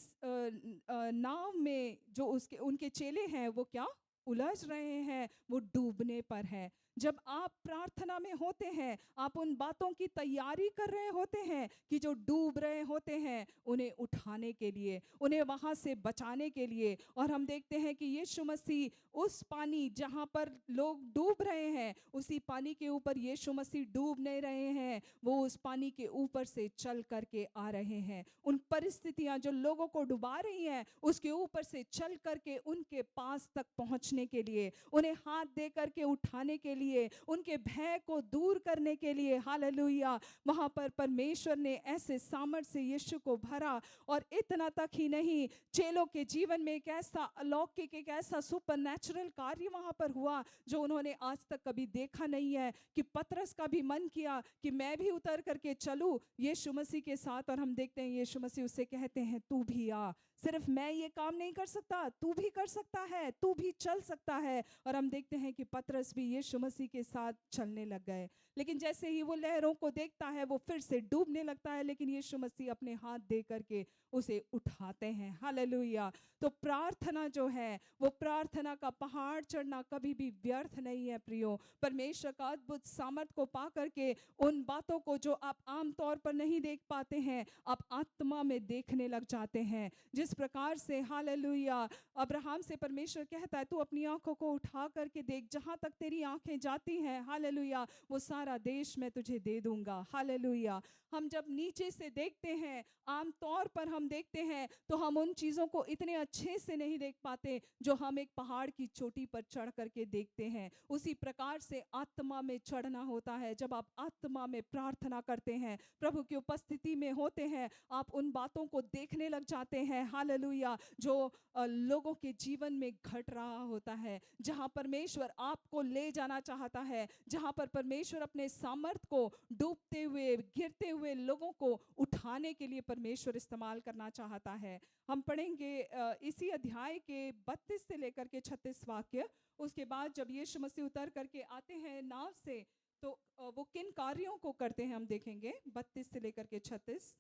नाव में जो उसके उनके चेले हैं वो क्या उलझ रहे हैं, वो डूबने पर है। जब आप प्रार्थना में होते हैं, आप उन बातों की तैयारी कर रहे होते हैं कि जो डूब रहे होते हैं उन्हें उठाने के लिए, उन्हें वहां से बचाने के लिए। और हम देखते हैं कि यीशु मसीह उस पानी जहां पर लोग डूब रहे हैं, उसी पानी के ऊपर यीशु मसीह डूब नहीं रहे हैं, वो उस पानी के ऊपर से चल करके आ रहे हैं। उन परिस्थितियां जो लोगों को डुबा रही हैं, उसके ऊपर से चल करके उनके पास तक पहुंचने के लिए, उन्हें हाथ दे करके उठाने के लिए, उनके भय को दूर करने के लिए। हालेलुया। वहां पर परमेश्वर ने ऐसे सामर्थ से यीशु को भरा। और इतना तक ही नहीं, चेलों के जीवन में एक ऐसा अलौकिक, एक ऐसा सुपरनैचुरल कार्य वहां पर हुआ जो उन्होंने आज तक कभी देखा नहीं है, कि पतरस का भी मन किया कि मैं भी उतर करके चलूं यीशु मसीह के साथ। और हम देखते हैं यीशु मसीह उससे कहते हैं, तू भी आ, सिर्फ मैं ये काम नहीं कर सकता, तू भी कर सकता है, तू भी चल सकता है। और हम देखते हैं कि पतरस भी यीशु मसीह के साथ चलने लग गए। लेकिन जैसे ही वो लहरों को देखता है वो फिर से डूबने लगता है, लेकिन यीशु मसीह अपने हाथ दे करके उसे उठाते हैं। हालेलुया। तो प्रार्थना जो है, वो प्रार्थना का पहाड़ चढ़ना कभी भी व्यर्थ नहीं है प्रियो। परमेश्वर का अद्भुत सामर्थ को पा करके उन बातों को जो आप आमतौर पर नहीं देख पाते हैं, आप आत्मा में देखने लग जाते हैं। जिस प्रकार से, हालेलुया, अब्राहम से परमेश्वर कहता है, तू अपनी आंखों को उठा करके देख, जहां तक तेरी आंखें जाती हैं, हालेलुया, वो सारा देश मैं तुझे दे दूंगा। हालेलुया। हम जब नीचे से देखते हैं, आमतौर पर हम देखते हैं तो हम उन चीज़ों को इतने अच्छे से नहीं देख पाते जो हम एक पहाड़ की चोटी पर चढ़ करके देखते हैं। उसी प्रकार से आत्मा में चढ़ना होता है। जब आप आत्मा में प्रार्थना करते हैं, प्रभु की उपस्थिति में होते हैं, आप उन बातों को देखने लग जाते हैं, हालेलुया, जो लोगों के जीवन में घट रहा होता है, जहां परमेश्वर आपको ले जाना चाहता है, जहां पर परमेश्वर अपने सामर्थ को डूबते हुए, गिरते हुए लोगों को उठाने के लिए परमेश्वर इस्तेमाल करना चाहता है। हम पढ़ेंगे इसी अध्याय के 32 से लेकर के 36 वाक्य। उसके बाद जब यीशु मसीह उतर करके आते हैं नाव से, तो वो किन कार्यों को करते हैं हम देखेंगे, 32 से लेकर के 36।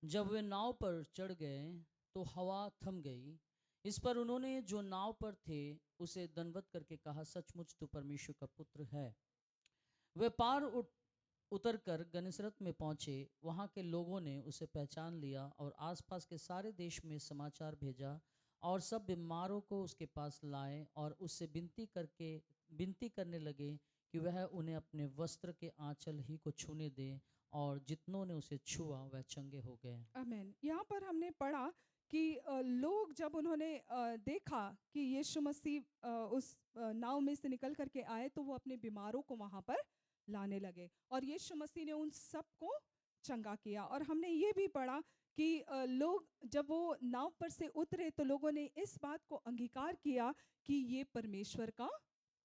जब वे नाव पर चढ़ गए तो हवा थम गई। इस पर उन्होंने जो नाव पर थे उसे दंडवत करके कहा, सचमुच तू परमेश्वर का पुत्र है। वे पार उतर कर गनसरत में पहुंचे। वहां के लोगों ने उसे पहचान लिया और आसपास के सारे देश में समाचार भेजा, और सब बीमारों को उसके पास लाए और उससे विनती करने लगे कि वह उन्हें अपने वस्त्र के आंचल ही को छूने दे, और जितनों ने उसे छुआ वह चंगे हो गए। आमेन। यहाँ पर हमने पढ़ा कि लोग जब उन्होंने देखा कि यीशु मसीह उस नाव में से निकल करके आए, तो वो अपने बीमारों को वहाँ पर लाने लगे और यीशु मसीह ने उन सबको चंगा किया। और हमने ये भी पढ़ा कि लोग जब वो नाव पर से उतरे तो लोगों ने इस बात को अंगीकार किया कि ये परमेश्वर का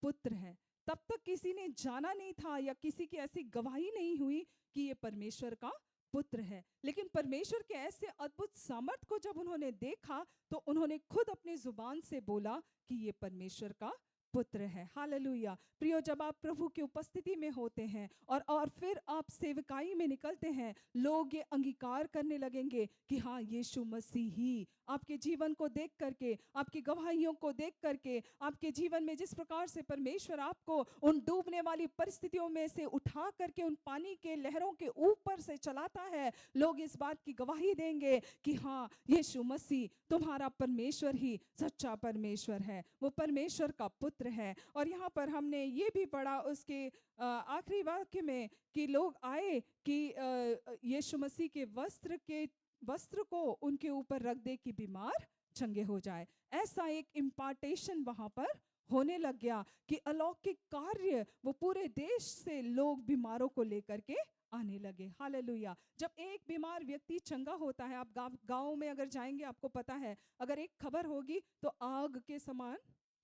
पुत्र है। तब तक किसी ने जाना नहीं था या किसी की ऐसी गवाही नहीं हुई कि ये परमेश्वर का पुत्र है। लेकिन परमेश्वर के ऐसे अद्भुत सामर्थ को जब उन्होंने देखा तो उन्होंने खुद अपनी जुबान से बोला कि ये परमेश्वर का पुत्र है। हालेलुया। प्रियो, जब आप प्रभु की उपस्थिति में होते हैं और फिर आप सेवकाई में निकलते हैं, लोग ये अंगीकार करने लगेंगे कि हाँ, यीशु मसीह ही आपके जीवन को देख करके, आपकी गवाहियों को देख करके, आपके जीवन में जिस प्रकार से परमेश्वर आपको उन डूबने वाली परिस्थितियों में से उठा करके उन पानी के लहरों के ऊपर से चलाता है, लोग इस बात की गवाही देंगे कि हाँ, यीशु मसीह तुम्हारा परमेश्वर ही सच्चा परमेश्वर है, वो परमेश्वर का पुत्र है। और यहाँ पर हमने ये भी पढ़ा उसके आखिरी वाक्य में कि लोग आए कि यीशु मसीह के वस्त्र को उनके ऊपर रख दे कि बीमार चंगे हो जाए। ऐसा एक इम्पार्टेशन वहां पर होने लग गया कि अलौकिक कार्य वो पूरे देश से लोग बीमारों को लेकर के आने लगे। हालेलुया। जब एक बीमार व्यक्ति चंगा होता है, आप गांव में अगर जाएंगे आपको पता है, अगर एक खबर होगी तो आग के समान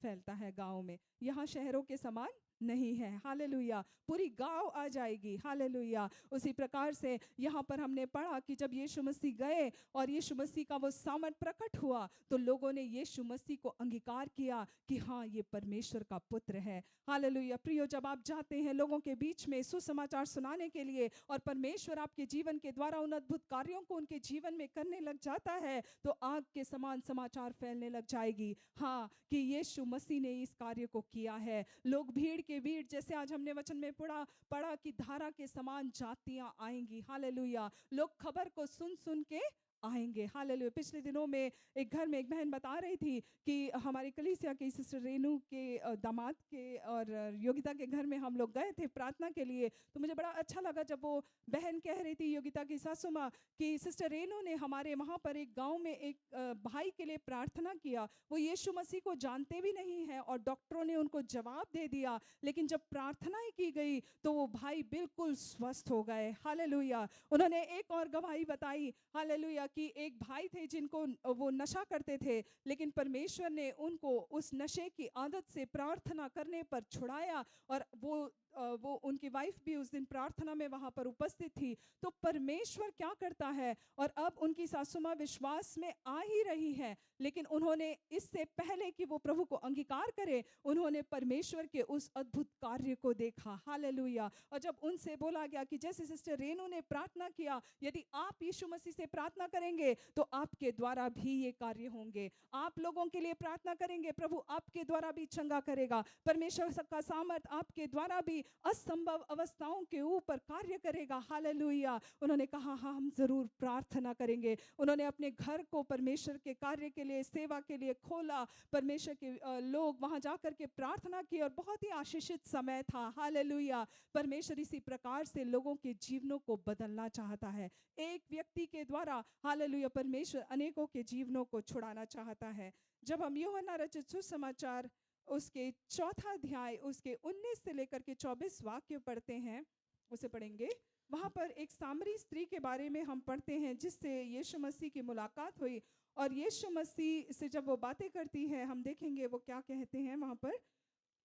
फैलता है गांव में, यहाँ शहरों के समान नहीं है। हालेलुया। पूरी गांव आ जाएगी। हालेलुया। उसी प्रकार से यहाँ पर हमने पढ़ा कि जब यीशु मसीह गए और यीशु मसीह का वो सामर्थ प्रकट हुआ तो लोगों ने यीशु मसीह को अंगीकार किया कि हाँ, ये परमेश्वर का पुत्र है। हालेलुया। प्रियो, जब आप जाते हैं लोगों के बीच में सुसमाचार सुनाने के लिए और परमेश्वर आपके जीवन के द्वारा उन अद्भुत कार्यों को उनके जीवन में करने लग जाता है तो आग के समान समाचार फैलने लग जाएगी, हाँ, कि यीशु मसीह ने इस कार्य को किया है। लोग भीड़ के भीड़, जैसे आज हमने वचन में पढ़ा कि धारा के समान जातियां आएंगी। हालेलुया। लोग खबर को सुन सुन के आएंगे। हालेलुया। पिछले दिनों में एक घर में एक बहन बता रही थी कि हमारी कलीसिया की सिस्टर रेनू के दामाद के और योगिता के घर में हम लोग गए थे प्रार्थना के लिए। तो मुझे बड़ा अच्छा लगा जब वो बहन कह रही थी, योगिता की सासू माँ, कि सिस्टर रेनू ने हमारे वहाँ पर एक गांव में एक भाई के लिए प्रार्थना किया। वो यीशु मसीह को जानते भी नहीं है और डॉक्टरों ने उनको जवाब दे दिया, लेकिन जब प्रार्थनाएं की गई तो वो भाई बिल्कुल स्वस्थ हो गए। हालेलुया। उन्होंने एक और गवाही बताई, हालेलुया, कि एक भाई थे जिनको वो नशा करते थे, लेकिन परमेश्वर ने उनको उस नशे की आदत से प्रार्थना करने पर छुड़ाया और वो उनकी वाइफ भी उस दिन प्रार्थना में वहां पर उपस्थित थी। तो परमेश्वर क्या करता है, और अब उनकी सासू माँ विश्वास में आ ही रही है, लेकिन उन्होंने इससे पहले कि वो प्रभु को अंगीकार करे, उन्होंने परमेश्वर के उस अद्भुत कार्य को देखा। हालेलुया। और जब उनसे बोला गया कि जैसे सिस्टर रेनू ने प्रार्थना किया, यदि आप यीशु मसीह से प्रार्थना करेंगे तो आपके द्वारा भी ये कार्य होंगे। आप लोगों के लिए प्रार्थना करेंगे, प्रभु आपके द्वारा भी चंगा करेगा। परमेश्वर का सामर्थ आपके द्वारा भी असंभव अवस्थाओं के ऊपर कार्य करेगा। हालेलुया। उन्होंने कहा हाँ, हम जरूर प्रार्थना करेंगे। उन्होंने अपने घर को परमेश्वर के कार्य के लिए, सेवा के लिए खोला। परमेश्वर के लोग वहां जाकर के प्रार्थना की और बहुत ही आशीषित समय था। हालेलुया। परमेश्वर इसी प्रकार से लोगों के जीवनों को बदलना चाहता है। एक व्यक्ति के द्वारा, हालेलुया, परमेश्वर अनेकों के जीवनों को छुड़ाना चाहता है। जब हम यूहन्ना रचित सुसमाचार उसके 4 अध्याय उसके 19 से लेकर के 24 वाक्य पढ़ते हैं, उसे पढ़ेंगे। वहां पर एक सामरी स्त्री के बारे में हम पढ़ते हैं जिससे यीशु मसीह की मुलाकात हुई, और यीशु मसीह से जब वो बातें करती है, हम देखेंगे वो क्या कहते हैं वहां पर।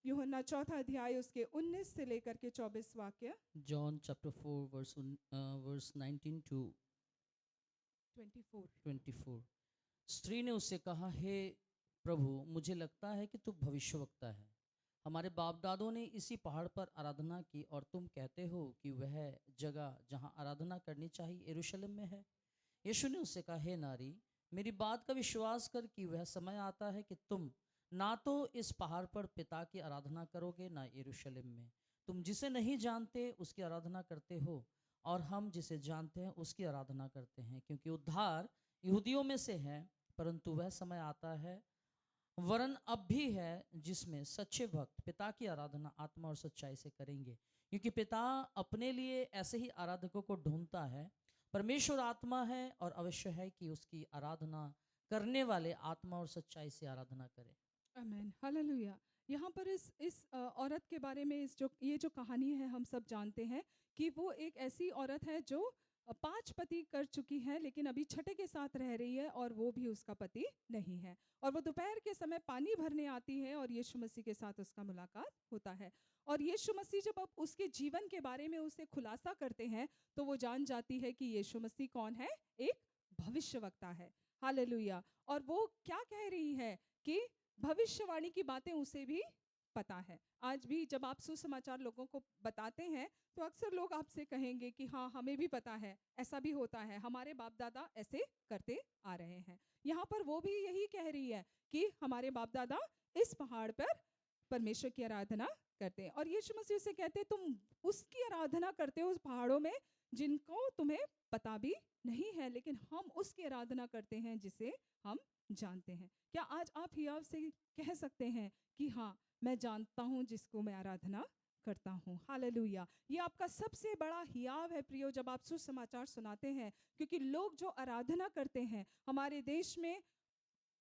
यूहन्ना 4 अध्याय उसके 19 से लेकर के 24 वाक्य। John chapter 4 verse 19 to 24। स्त्री ने उससे कहा, हे प्रभु, मुझे लगता है कि तू भविष्यवक्ता है। हमारे बाप दादों ने इसी पहाड़ पर आराधना की और तुम कहते हो कि वह जगह जहाँ आराधना करनी चाहिए यरूशलेम में है। यीशु ने उससे कहा, हे नारी, मेरी बात का विश्वास कर कि वह समय आता है कि तुम ना तो इस पहाड़ पर पिता की आराधना करोगे ना यरूशलेम में। तुम जिसे नहीं जानते उसकी आराधना करते हो, और हम जिसे जानते हैं उसकी आराधना करते हैं, क्योंकि उद्धार यहूदियों में से है। परंतु वह समय आता है, वरन अब भी है, जिसमें सच्चे भक्त पिता की आराधना आत्मा और सच्चाई से करेंगे, क्योंकि पिता अपने लिए ऐसे ही आराधकों को ढूंढता है। परमेश्वर आत्मा है और अवश्य है कि उसकी आराधना करने वाले आत्मा और सच्चाई से आराधना करें। आमेन। हालेलुया। यहाँ पर इस औरत के बारे में ये जो कहानी है, हम सब जानते हैं कि वो एक ऐसी औरत है जो 5 पति कर चुकी है, लेकिन अभी छठे के साथ रह रही है और वो भी उसका पति नहीं है। और वो दोपहर के समय पानी भरने आती है और यीशु मसीह के साथ उसका मुलाकात होता है। और यीशु मसीह जब अब उसके जीवन के बारे में उसे खुलासा करते हैं तो वो जान जाती है कि यीशु मसीह कौन है, एक भविष्यवक्ता है। हालेलुया। और वो क्या कह रही है कि भविष्यवाणी की बातें उसे भी पता है। आज भी जब आप सुसमाचार लोगों को बताते हैं तो अक्सर लोग आपसे कहेंगे कि हाँ, हमें भी पता है, ऐसा भी होता है, हमारे बाप दादा ऐसे करते आ रहे हैं। यहाँ पर वो भी यही कह रही है कि हमारे बाप दादा इस पहाड़ पर परमेश्वर की आराधना करते हैं, और यीशु मसीह से कहते हैं तुम उसकी आराधना करते हो उस पहाड़ों में जिनको तुम्हें पता भी नहीं है, लेकिन हम उसकी आराधना करते हैं जिसे हम जानते हैं। क्या आज आप हियाव से कह सकते हैं कि हाँ, मैं जानता हूँ जिसको मैं आराधना करता हूँ? हालेलुया। ये आपका सबसे बड़ा हियाव है प्रियो, जब आप सुसमाचार सुनाते हैं, क्योंकि लोग जो आराधना करते हैं, हमारे देश में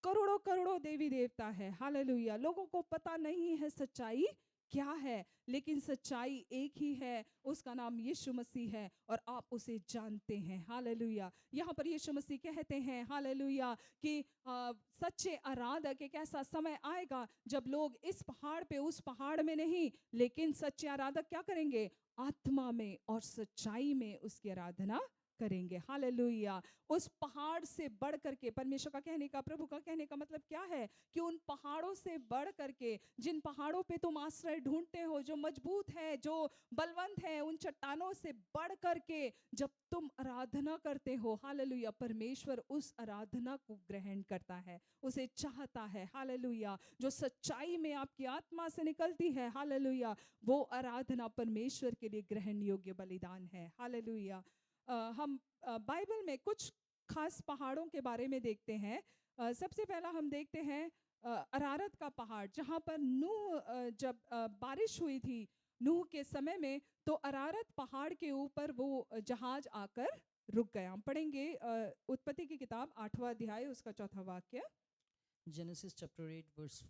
करोड़ों करोड़ों देवी देवता है। हालेलुया। लोगों को पता नहीं है सच्चाई क्या है, लेकिन सच्चाई एक ही है, उसका नाम यीशु मसीह है और आप उसे जानते हैं। हालेलुया। यहाँ पर यीशु मसीह कहते हैं हालेलुया कि सच्चे आराधक, एक ऐसा समय आएगा जब लोग इस पहाड़ पे, उस पहाड़ में नहीं, लेकिन सच्चे आराधक क्या करेंगे? आत्मा में और सच्चाई में उसकी आराधना करेंगे। हालेलुया। उस पहाड़ से बढ़ करके, परमेश्वर का कहने का, प्रभु का कहने का मतलब क्या है कि उन पहाड़ों से बढ़ करके, जिन पहाड़ों पे तुम आश्रय ढूंढते हो, जो मजबूत है, जो बलवंत है, उन चट्टानों से बढ़ करके जब तुम आराधना करते हो, हालेलुया, परमेश्वर उस आराधना को ग्रहण करता है, उसे चाहता है। हालेलुया। जो सच्चाई में आपकी आत्मा से निकलती है, हालेलुया, वो आराधना परमेश्वर के लिए ग्रहण योग्य बलिदान है। हालेलुया। हम बाइबल में कुछ खास पहाड़ों के बारे में देखते हैं। सबसे पहला हम देखते हैं अरारत का पहाड़, जहाँ पर नूह जब बारिश हुई थी नूह के समय में, तो अरारत पहाड़ के ऊपर वो जहाज आकर रुक गया। हम पढ़ेंगे उत्पत्ति की किताब 8वां अध्याय उसका 4था वाक्य। Genesis chapter 8 verse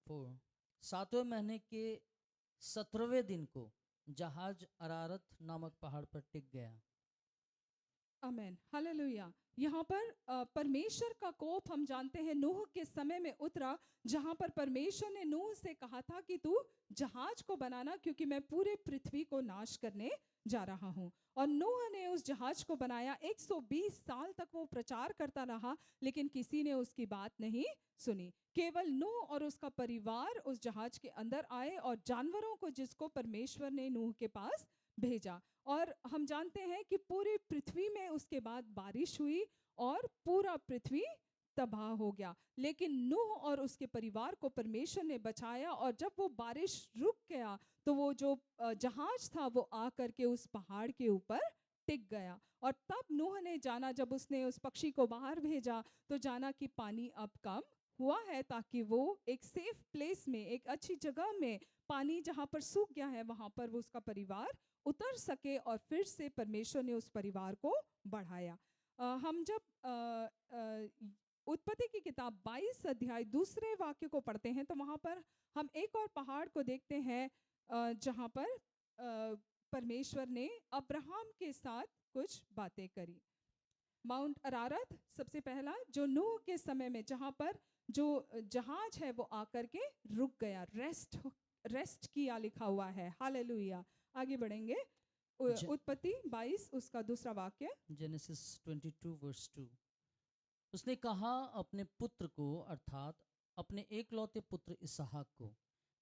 4। 7वें महीने के 17वें दिन को जहाज अरारत नामक पहाड़ पर टिक गया। आमेन। हालेलुया। यहाँ पर परमेश्वर का कोप हम जानते हैं नूह के समय में उतरा, जहाँ पर परमेश्वर ने नूह से कहा था कि तू जहाज को बनाना, क्योंकि मैं पूरे पृथ्वी को नाश करने जा रहा हूँ। और नूह ने उस जहाज को बनाया। 120 साल तक वो प्रचार करता रहा, लेकिन किसी ने उसकी बात नहीं सुनी। केवल नूह और उसका परिवार उस जहाज के अंदर आए, और जानवरों को जिसको परमेश्वर ने नूह के पास भेजा। और हम जानते हैं कि पूरी पृथ्वी में उसके बाद बारिश हुई और पूरा पृथ्वी तबाह हो गया, लेकिन नूह और उसके परिवार को परमेश्वर ने बचाया। और जब वो बारिश रुक गया तो वो जो जहाज था वो आकर के उस पहाड़ के ऊपर टिक गया। और तब नूह ने जाना, जब उसने उस पक्षी को बाहर भेजा, तो जाना कि पानी अब कम हुआ है, ताकि वो एक सेफ प्लेस में, एक अच्छी जगह में, पानी जहाँ पर सूख गया है वहाँ पर वो उसका परिवार उतर सके, और फिर से परमेश्वर ने उस परिवार को बढ़ाया। हम जब उत्पत्ति की किताब 22 अध्याय दूसरे वाक्य को पढ़ते हैं, तो वहाँ पर हम एक और पहाड़ को देखते हैं जहाँ पर परमेश्वर ने अब्राहम के साथ कुछ बातें करी। माउंट अरारत सबसे पहला, जो नूह के समय में, जहाँ पर जो जहाज है वो आकर के रुक गया, रेस्ट किया लिखा हुआ है। हालेलुया। आगे बढ़ेंगे। उत्पत्ति 22 उसका दूसरा वाक्य। Genesis 22 verse 2। उसने कहा अपने पुत्र को, अर्थात अपने एकलौते पुत्र इसहाक को,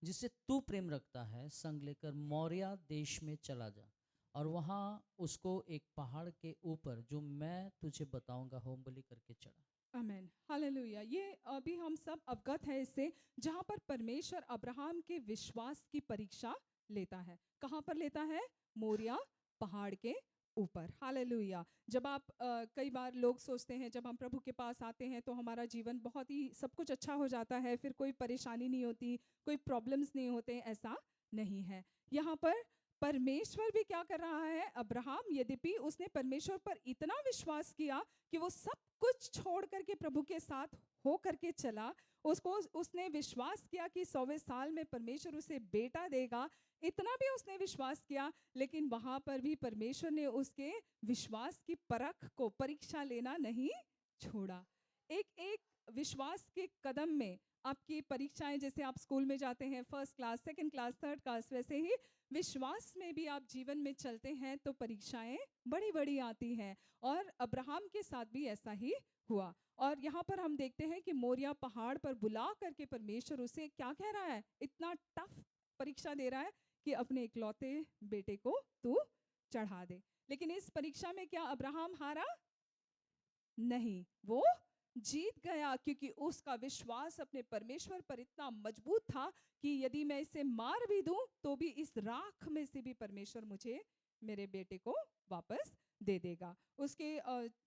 जिसे तू प्रेम रखता है, संग लेकर मोरिया देश में चला जा, और वहाँ उसको एक पहाड़ के ऊपर जो मैं तुझे बताऊंगा होम बलि करके चढ़ा। आमेन। हालेलुया। ये अभी हम सब अवगत है इससे, जहाँ पर परमेश्वर अब्राहम के विश्वास की परीक्षा लेता है। कहाँ पर लेता है? मोरिया पहाड़ के ऊपर। हालेलुया। जब आप कई बार लोग सोचते हैं जब हम प्रभु के पास आते हैं तो हमारा जीवन बहुत ही सब कुछ अच्छा हो जाता है, फिर कोई परेशानी नहीं होती, कोई प्रॉब्लम्स नहीं होते। ऐसा नहीं है। यहाँ पर परमेश्वर भी क्या कर रहा है? अब्राहम, यद्यपि उसने परमेश्वर पर इतना विश्वास किया कि वो सब कुछ छोड़ करके प्रभु के साथ हो करके चला, उसने विश्वास किया कि 100वें साल में परमेश्वर उसे बेटा देगा, इतना भी उसने विश्वास किया, लेकिन वहां पर भी परमेश्वर ने उसके विश्वास की परख को, परीक्षा लेना नहीं छोड़ा। एक एक विश्वास के कदम में आपकी परीक्षाएं, जैसे आप स्कूल में जाते हैं, first class, second class, third class, वैसे ही विश्वास में भी आप जीवन में चलते हैं तो परीक्षाएं बड़ी बड़ी आती हैं। और अब्राहम के साथ भी ऐसा ही हुआ। और यहाँ पर हम देखते हैं कि मोरिया पहाड़ पर बुला करके परमेश्वर उसे क्या कह रहा है? इतना टफ परीक्षा दे रहा है कि अपने इकलौते बेटे को तू चढ़ा दे। लेकिन इस परीक्षा में क्या अब्राहम हारा? नहीं, वो जीत गया, क्योंकि उसका विश्वास अपने परमेश्वर पर इतना मजबूत था कि यदि मैं इसे मार भी दूं तो भी इस राख में से भी परमेश्वर मुझे मेरे बेटे को वापस दे देगा। उसके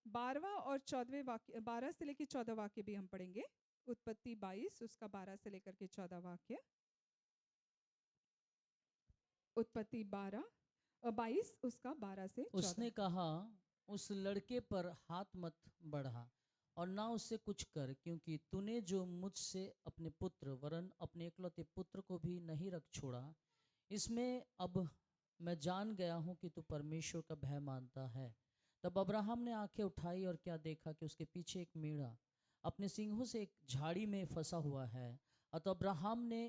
12वां और 14वें वाक्य, 12 से लेकर 14 वाक्य भी हम पढ़ेंगे। उत्पत्ति 22 उसका 12 से लेकर के 14 वाक्य। उत्पत्ति 22 उसका 12 से 14। उसने कहा, उस लड़के पर हाथ मत बढ़ा और ना उससे कुछ कर, क्योंकि तूने जो मुझसे अपने पुत्र वरन अपने इकलौते पुत्र को भी नहीं रख छोड़ा, इसमें अब मैं जान गया हूँ कि तू परमेश्वर का भय मानता है। तब अब्राहम ने आंखें उठाई और क्या देखा कि उसके पीछे एक मेढ़ा अपने सींगों से एक झाड़ी में फंसा हुआ है। अतः अब्राहम ने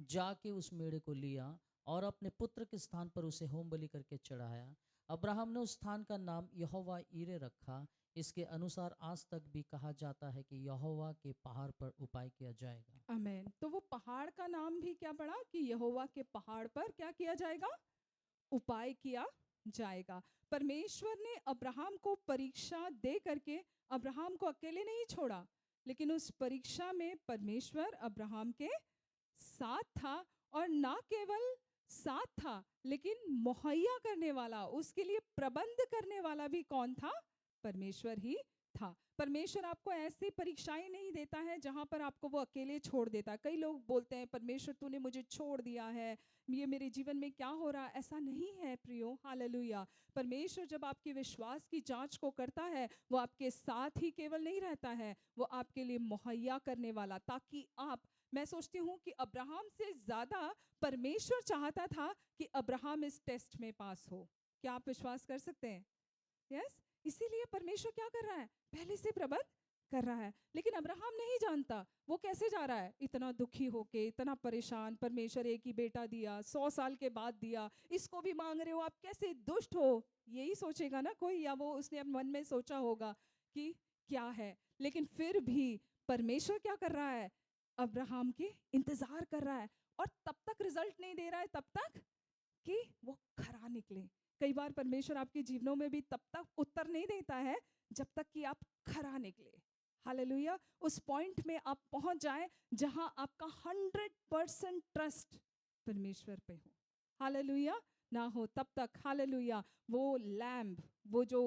जाके उस मेढ़े को लिया और अपने पुत्र के स्थान पर उसे होम बलि करके चढ़ाया। अब्राहम ने उस स्थान का नाम यहोवा ईरे रखा। इसके अनुसार आज तक भी कहा जाता है कि यहोवा के पहाड़ पर उपाय किया जाएगा। आमेन। तो वो पहाड़ का नाम भी क्या पड़ा कि यहोवा के पहाड़ पर क्या किया जाएगा? उपाय किया जाएगा। परमेश्वर ने अब्राहम को परीक्षा दे करके अब्राहम को अकेले नहीं छोड़ा, लेकिन उस परीक्षा में परमेश्वर अब्राहम के साथ था, और ना केवल साथ था लेकिन मुहैया करने वाला, उसके लिए प्रबंध करने वाला भी कौन था? परमेश्वर ही था। परमेश्वर आपको ऐसी परीक्षाएं नहीं देता है जहां पर आपको वो अकेले छोड़ देता है। कई लोग बोलते हैं परमेश्वर तूने मुझे छोड़ दिया है, ये मेरे जीवन में क्या हो रहा है? ऐसा नहीं है प्रियो, हालेलुया। परमेश्वर जब आपके विश्वास की जांच को करता है, वो आपके साथ ही केवल नहीं रहता है, वो आपके लिए मुहैया करने वाला, ताकि आप, मैं सोचती हूँ कि अब्राहम से ज्यादा परमेश्वर चाहता था कि अब्राहम इस टेस्ट में पास हो। क्या आप विश्वास कर सकते हैं? यस। इसीलिए परमेश्वर क्या कर रहा है? पहले से प्रबंध कर रहा है। लेकिन अब्राहम नहीं जानता वो कैसे जा रहा है, इतना दुखी होके, इतना परेशान। परमेश्वर एक ही बेटा दिया, 100 साल के बाद दिया, इसको भी मांग रहे हो आप, कैसे दुष्ट हो? यही सोचेगा ना कोई, या वो उसने अपने मन में सोचा होगा कि क्या है। लेकिन फिर भी परमेश्वर क्या कर रहा है? अब्राहम के इंतजार कर रहा है, और तब तक रिजल्ट नहीं दे रहा है, तब तक कि वो खरा निकले। कई बार परमेश्वर आपके जीवनों में भी तब तक उत्तर नहीं देता है जब तक कि आप खरा निकले। हालेलुया। उस पॉइंट में आप पहुंच जाए जहां आपका 100% ट्रस्ट परमेश्वर पे हो। हालेलुया। ना हो तब तक, हालेलुया, वो लैम्ब, वो जो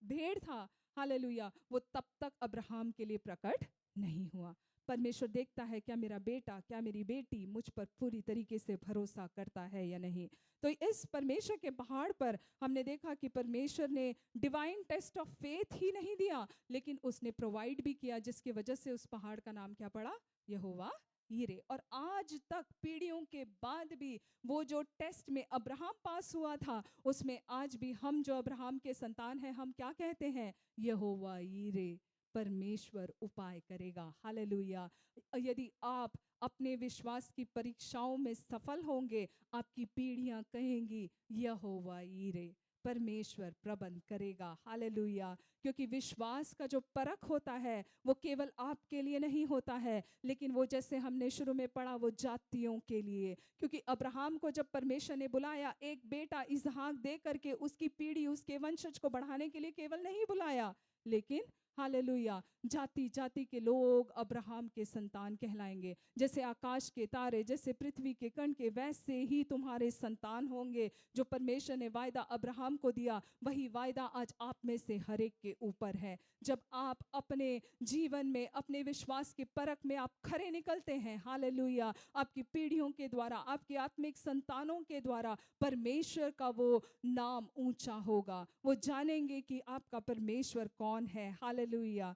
भेड़ था, हालेलुया, वो तब तक अब्राहम के लिए प्रकट नहीं हुआ। परमेश्वर देखता है क्या मेरा बेटा, क्या मेरी बेटी मुझ पर पूरी तरीके से भरोसा करता है या नहीं। तो इस परमेश्वर के पहाड़ पर हमने देखा कि परमेश्वर ने डिवाइन टेस्ट ऑफ फेथ ही नहीं दिया, लेकिन उसने प्रोवाइड भी किया, जिसकी वजह से उस पहाड़ का नाम क्या पड़ा? यहोवा यीरे। और आज तक पीढ़ियों के बाद भी वो जो टेस्ट में अब्राहम पास हुआ था, उसमें आज भी हम जो अब्राहम के संतान हैं, हम क्या कहते हैं? यहोवा यीरे, परमेश्वर उपाय करेगा। हालेलुया। यदि आप अपने विश्वास की परीक्षाओं में सफल होंगे, आपकी पीढ़ियां कहेंगी यहोवा यीरे, परमेश्वर प्रबंध करेगा। हालेलुया। क्योंकि विश्वास का जो परख होता है वो केवल आपके लिए नहीं होता है, लेकिन वो जैसे हमने शुरू में पढ़ा, वो जातियों के लिए। क्योंकि अब्राहम को जब परमेश्वर ने बुलाया, एक बेटा इसहाक दे करके उसकी पीढ़ी, उसके वंशज को बढ़ाने के लिए केवल नहीं बुलाया, लेकिन हालेलुया, जाति जाति के लोग अब्राहम के संतान कहलाएंगे। जैसे आकाश के तारे, जैसे पृथ्वी के कण के, वैसे ही तुम्हारे संतान होंगे। जो परमेश्वर ने वायदा अब्राहम को दिया, वही वायदा आज आप में से हर एक के ऊपर है। जब आप अपने जीवन में, अपने विश्वास के परख में आप खरे निकलते हैं, हालेलुया, आपकी पीढ़ियों के द्वारा, आपके आत्मिक संतानों के द्वारा परमेश्वर का वो नाम ऊंचा होगा। वो जानेंगे कि आपका परमेश्वर कौन है। हालेलुया।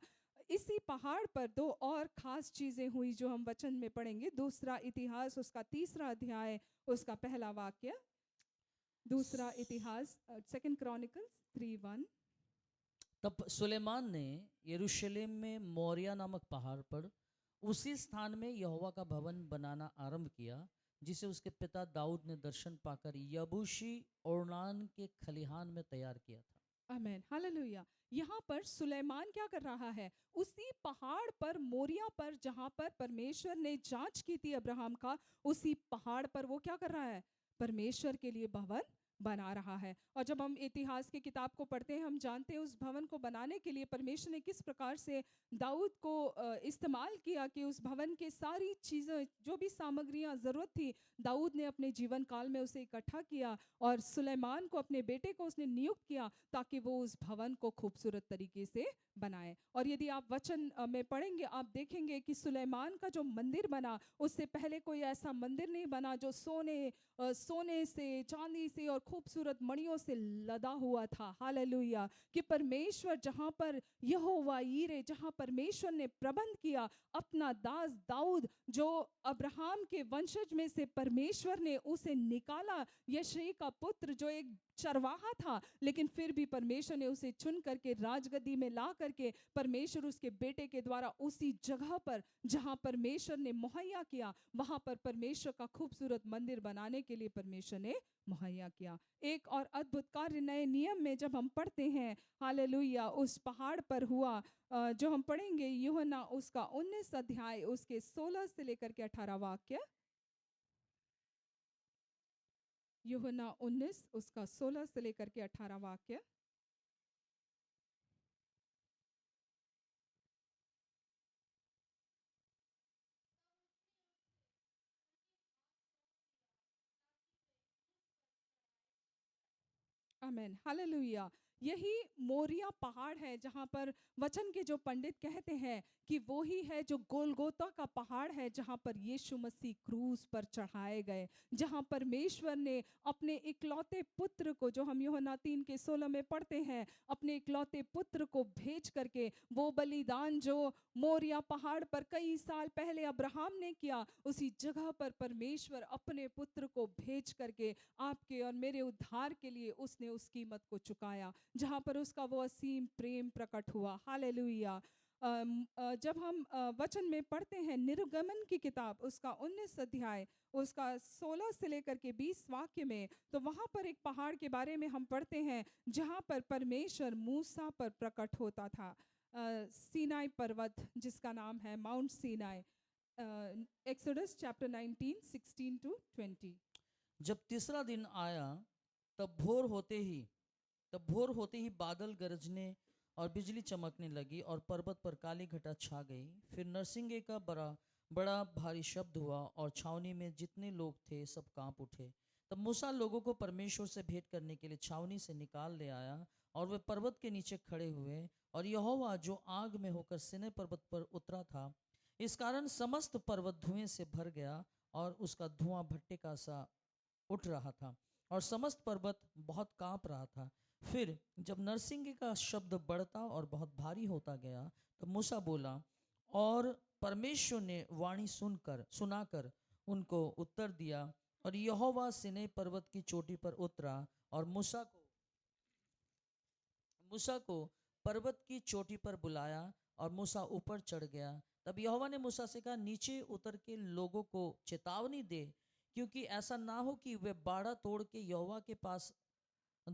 इसी पहाड़ पर दो और खास चीजें हुई जो हम वचन में पढ़ेंगे। दूसरा इतिहास उसका 3 अध्याय उसका पहला वाक्य। दूसरा इतिहास 2 क्रॉनिकल्स 3:1। तब सुलेमान ने यरूशलेम में मोरिया नामक पहाड़ पर उसी स्थान में यहोवा का भवन बनाना आरंभ किया, जिसे उसके पिता दाऊद ने दर्शन पाकर यबूशी ओर्नान के खलिहान में तैयार किया था। आमेन, हालेलुया। यहाँ पर सुलेमान क्या कर रहा है? उसी पहाड़ पर, मोरिया पर, जहाँ पर परमेश्वर ने जांच की थी अब्राहम का, उसी पहाड़ पर वो क्या कर रहा है? परमेश्वर के लिए भवन बना रहा है। और जब हम इतिहास की किताब को पढ़ते हैं, हम जानते हैं उस भवन को बनाने के लिए परमेश्वर ने किस प्रकार से दाऊद को इस्तेमाल किया कि उस भवन के सारी चीज़ें, जो भी सामग्रियाँ ज़रूरत थी, दाऊद ने अपने जीवन काल में उसे इकट्ठा किया और सुलेमान को, अपने बेटे को उसने नियुक्त किया ताकि वो उस भवन को खूबसूरत तरीके से बनाए। और यदि आप वचन में पढ़ेंगे, आप देखेंगे कि सुलेमान का जो मंदिर बना, उससे पहले कोई ऐसा मंदिर नहीं बना जो सोने से, चांदी से और खूबसूरत मणियों से लदा हुआ था। हालेलुया। कि परमेश्वर जहाँ पर यहोवा यीरे, जहाँ परमेश्वर ने प्रबंध किया, अपना दास दाऊद जो अब्राहम के वंशज में से परमेश्वर ने उसे निकाला, यशई का पुत्र जो एक चरवाहा था, लेकिन फिर भी परमेश्वर ने उसे चुन करके राजगद्दी में ला करके परमेश्वर उसके बेटे के द्वारा उसी जगह पर जहां परमेश्वर ने मुहैया किया, वहां पर परमेश्वर का खूबसूरत मंदिर बनाने के लिए परमेश्वर ने मुहैया किया। एक और अद्भुत कार्य नए नियम में जब हम पढ़ते हैं, हालेलुया, उस पहाड़ पर हुआ, जो हम पढ़ेंगे यूहन्ना उसका 19 अध्याय, उसके 16 से लेकर के 18 वाक्य। यूहन्ना 19 उसका 16 से लेकर के 18 वाक्य। आमेन, हालेलुया। यही मोरिया पहाड़ है जहाँ पर वचन के जो पंडित कहते हैं कि वो ही है जो गोलगोता का पहाड़ है, जहाँ पर यीशु मसीह क्रूस पर चढ़ाए गए, जहाँ परमेश्वर ने अपने इकलौते पुत्र को, जो हम यूहन्ना 3 के 16 में पढ़ते हैं, अपने इकलौते पुत्र को भेज करके वो बलिदान जो मोरिया पहाड़ पर कई साल पहले अब्राहम ने किया, उसी जगह पर परमेश्वर अपने पुत्र को भेज करके आपके और मेरे उद्धार के लिए उसने उस कीमत को चुकाया, जहाँ पर उसका वो असीम प्रेम प्रकट हुआ। हालेलुया। जब हम वचन में पढ़ते हैं निर्गमन की किताब उसका 19 अध्याय, उसका 16 से लेकर के 20 वाक्य में, तो वहाँ पर एक पहाड़ के बारे में हम पढ़ते हैं जहाँ पर परमेश्वर मूसा पर प्रकट होता था। सीनाई पर्वत, जिसका नाम है Mount Sinai. Exodus chapter 19 16 to 20। जब तीसरा दिन आया, तब भोर होते ही तब भोर होते ही बादल गरजने और बिजली चमकने लगी और पर्वत पर काली घटा छा गई। फिर नरसिंगे का बड़ा बड़ा भारी शब्द हुआ और छावनी में जितने लोग थे सब कांप उठे। तब मूसा लोगों को परमेश्वर से भेंट करने के लिए छावनी से निकाल ले आया और वे पर्वत के नीचे खड़े हुए। और यहोवा जो आग में होकर सिनै पर्वत पर उतरा था, इस कारण समस्त पर्वत धुएं से भर गया और उसका धुआं भट्टे का सा उठ रहा था और समस्त पर्वत बहुत कांप रहा था। फिर जब नरसिंगे का शब्द बढ़ता और बहुत भारी होता गया, तो मूसा बोला और परमेश्वर ने वाणी सुनाकर उनको उत्तर दिया। और यहोवा सिनै पर्वत की चोटी पर उतरा और मूसा को पर्वत की चोटी पर बुलाया और मूसा ऊपर चढ़ गया। तब यहोवा ने मूसा से कहा, नीचे उतर के लोगों को चेतावनी दे, क्योंकि ऐसा ना हो कि वे बाड़ा तोड़ के यहोवा के पास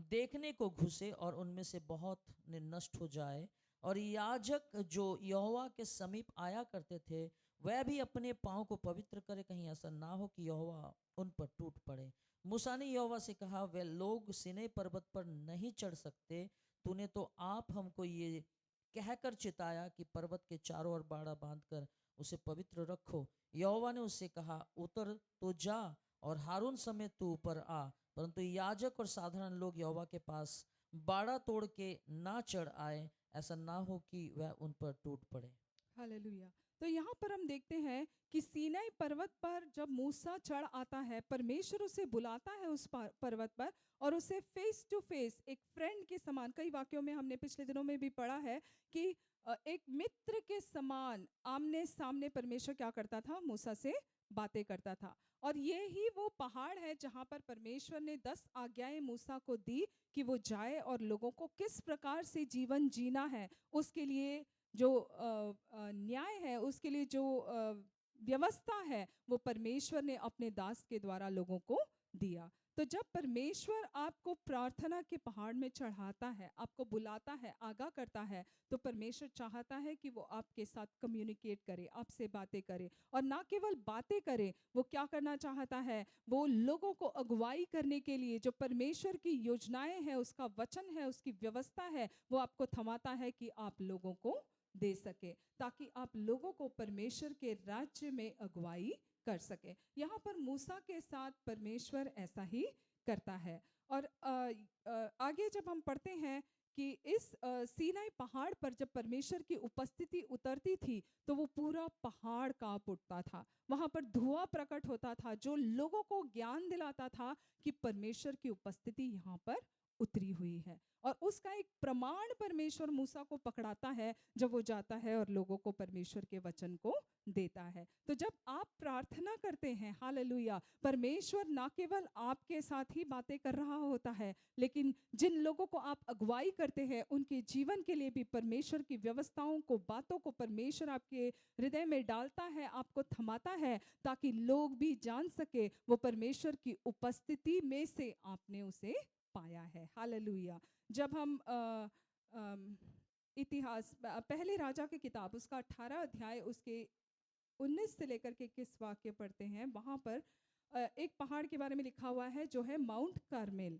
देखने को घुसे और उनमें से बहुत ने नष्ट हो जाए। और याजक जो यहोवा के समीप आया करते थे, वह भी अपने पाँव को पवित्र करे, कहीं ऐसा ना हो कि यहोवा उन पर टूट पड़े। मूसा ने यहोवा से कहा, वे लोग सिनै पर्वत पर नहीं चढ़ सकते। तूने तो आप हमको ये कहकर चिताया कि पर्वत के चारों ओर बाड़ा बांधकर उसे पवित्र रखो। यहोवा ने उससे कहा, उतर तो जा और हारून समेत तू ऊपर आ, परंतु याजक और साधारण लोग यहोवा के पास बाड़ा तोड़ के ना चढ़ आए, ऐसा ना हो कि वह उन पर टूट पड़े। हालेलुया। तो यहाँ पर हम देखते हैं कि सीनाई पर्वत पर जब मूसा चढ़ आता है, परमेश्वर उसे बुलाता है उस पर्वत पर और उसे फेस टू फेस, एक फ्रेंड के समान, कई वाक्यों में हमने पिछले दिनों में भी पढ़ा है कि एक मित्र के समान आमने सामने परमेश्वर क्या करता था? मूसा से बातें करता था। और ये ही वो पहाड़ है जहाँ पर परमेश्वर ने 10 आज्ञाएं मूसा को दी कि वो जाए और लोगों को किस प्रकार से जीवन जीना है, उसके लिए जो न्याय है, उसके लिए जो व्यवस्था है, वो परमेश्वर ने अपने दास के द्वारा लोगों को दिया। तो जब परमेश्वर आपको प्रार्थना के पहाड़ में चढ़ाता है, आपको बुलाता है, आगाह करता है, तो परमेश्वर चाहता है कि वो आपके साथ कम्युनिकेट करे, आपसे बातें करे, और ना केवल बातें करे, वो क्या करना चाहता है, वो लोगों को अगुवाई करने के लिए जो परमेश्वर की योजनाएं हैं, उसका वचन है, उसकी व्यवस्था है, वो आपको थमाता है कि आप लोगों को दे सके, ताकि आप लोगों को परमेश्वर के राज्य में अगुवाई कर सके। यहाँ पर मूसा के साथ परमेश्वर ऐसा ही करता है। और आगे जब हम पढ़ते हैं कि इस सीनाई पहाड़ पर जब परमेश्वर की उपस्थिति उतरती थी, तो वो पूरा पहाड़ कांप उठता था। वहाँ पर धुआं प्रकट होता था, जो लोगों को ज्ञान दिलाता था कि परमेश्वर की उपस्थिति यहाँ पर उतरी हुई है। और उसका एक प्रमाण परमेश्वर मूसा को पकड़ाता है जब वो जाता है और लोगों को परमेश्वर के वचन को देता है। तो जब आप प्रार्थना करते हैं, हालेलुया, परमेश्वर ना केवल आपके साथ ही बातें कर रहा होता है, लेकिन जिन लोगों को आप अगुवाई करते हैं उनके जीवन के लिए भी परमेश्वर की व्यवस्थाओं को, बातों को परमेश्वर आपके हृदय में डालता है, आपको थमाता है, ताकि लोग भी जान सके वो परमेश्वर की उपस्थिति में से आपने उसे पाया है। हालेलुया। जब हम इतिहास पहले राजा की किताब उसका 18 अध्याय उसके 19 से लेकर के 21 वाक्य पढ़ते हैं, वहाँ पर एक पहाड़ के बारे में लिखा हुआ है जो है माउंट कार्मेल,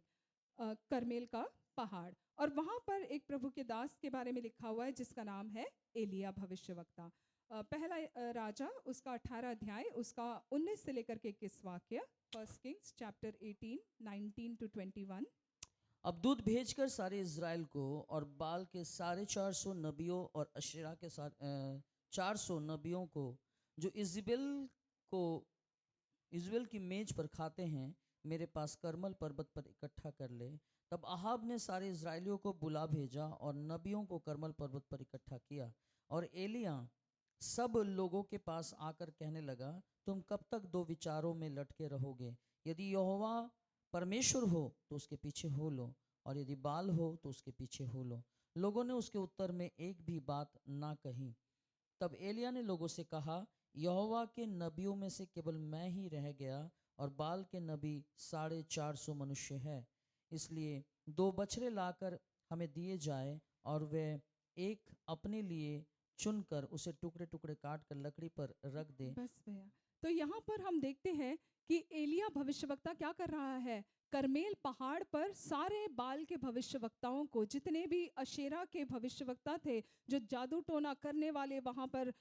करमेल का पहाड़। और वहाँ पर एक प्रभु के दास के बारे में लिखा हुआ है जिसका नाम है एलिया भविष्यवक्ता। पहला राजा उसका 18 अध्याय उसका 19 से लेकर के 21 वाक्य, फर्स्ट किंग्स चैप्टर 18 19 टू 21। अब दूत भेजकर सारे इज़राइल को और बाल के साढ़े 400 नबियों और अशेरा के साथ 400 नबियों को जो इज़राइल की मेज पर खाते हैं, मेरे पास करमल पर्वत पर इकट्ठा कर ले। तब अहाब ने सारे इज़राइलियों को बुला भेजा और नबियों को करमल पर्वत पर इकट्ठा किया। और एलिया सब लोगों के पास आकर कहने लगा, तुम कब तक दो विचारों में लटके रहोगे? यदि यहोवा परमेश्वर हो तो उसके पीछे हो लो, और यदि बाल हो तो उसके पीछे हो लो। लोगों ने उसके उत्तर में एक भी बात ना कही। तब एलिया ने लोगों से कहा, यहोवा के नबियों में से केवल मैं ही रह गया, और बाल के नबी 450 मनुष्य है। इसलिए 2 बछड़े लाकर हमें दिए जाए, और वे एक अपने लिए चुनकर उसे टुकड़े टुकड़े काट कर लकड़ी पर रख दे। बस भैया, तो यहाँ पर हम देखते हैं कि एलिया भविष्यवक्ता क्या कर रहा है, करमेल पहाड़ पर सारे बाल के भविष्यवक्ताओं को, जितने भी अशेरा के भविष्यवक्ता थे, जो जादू टोना करने वाले वहाँ पर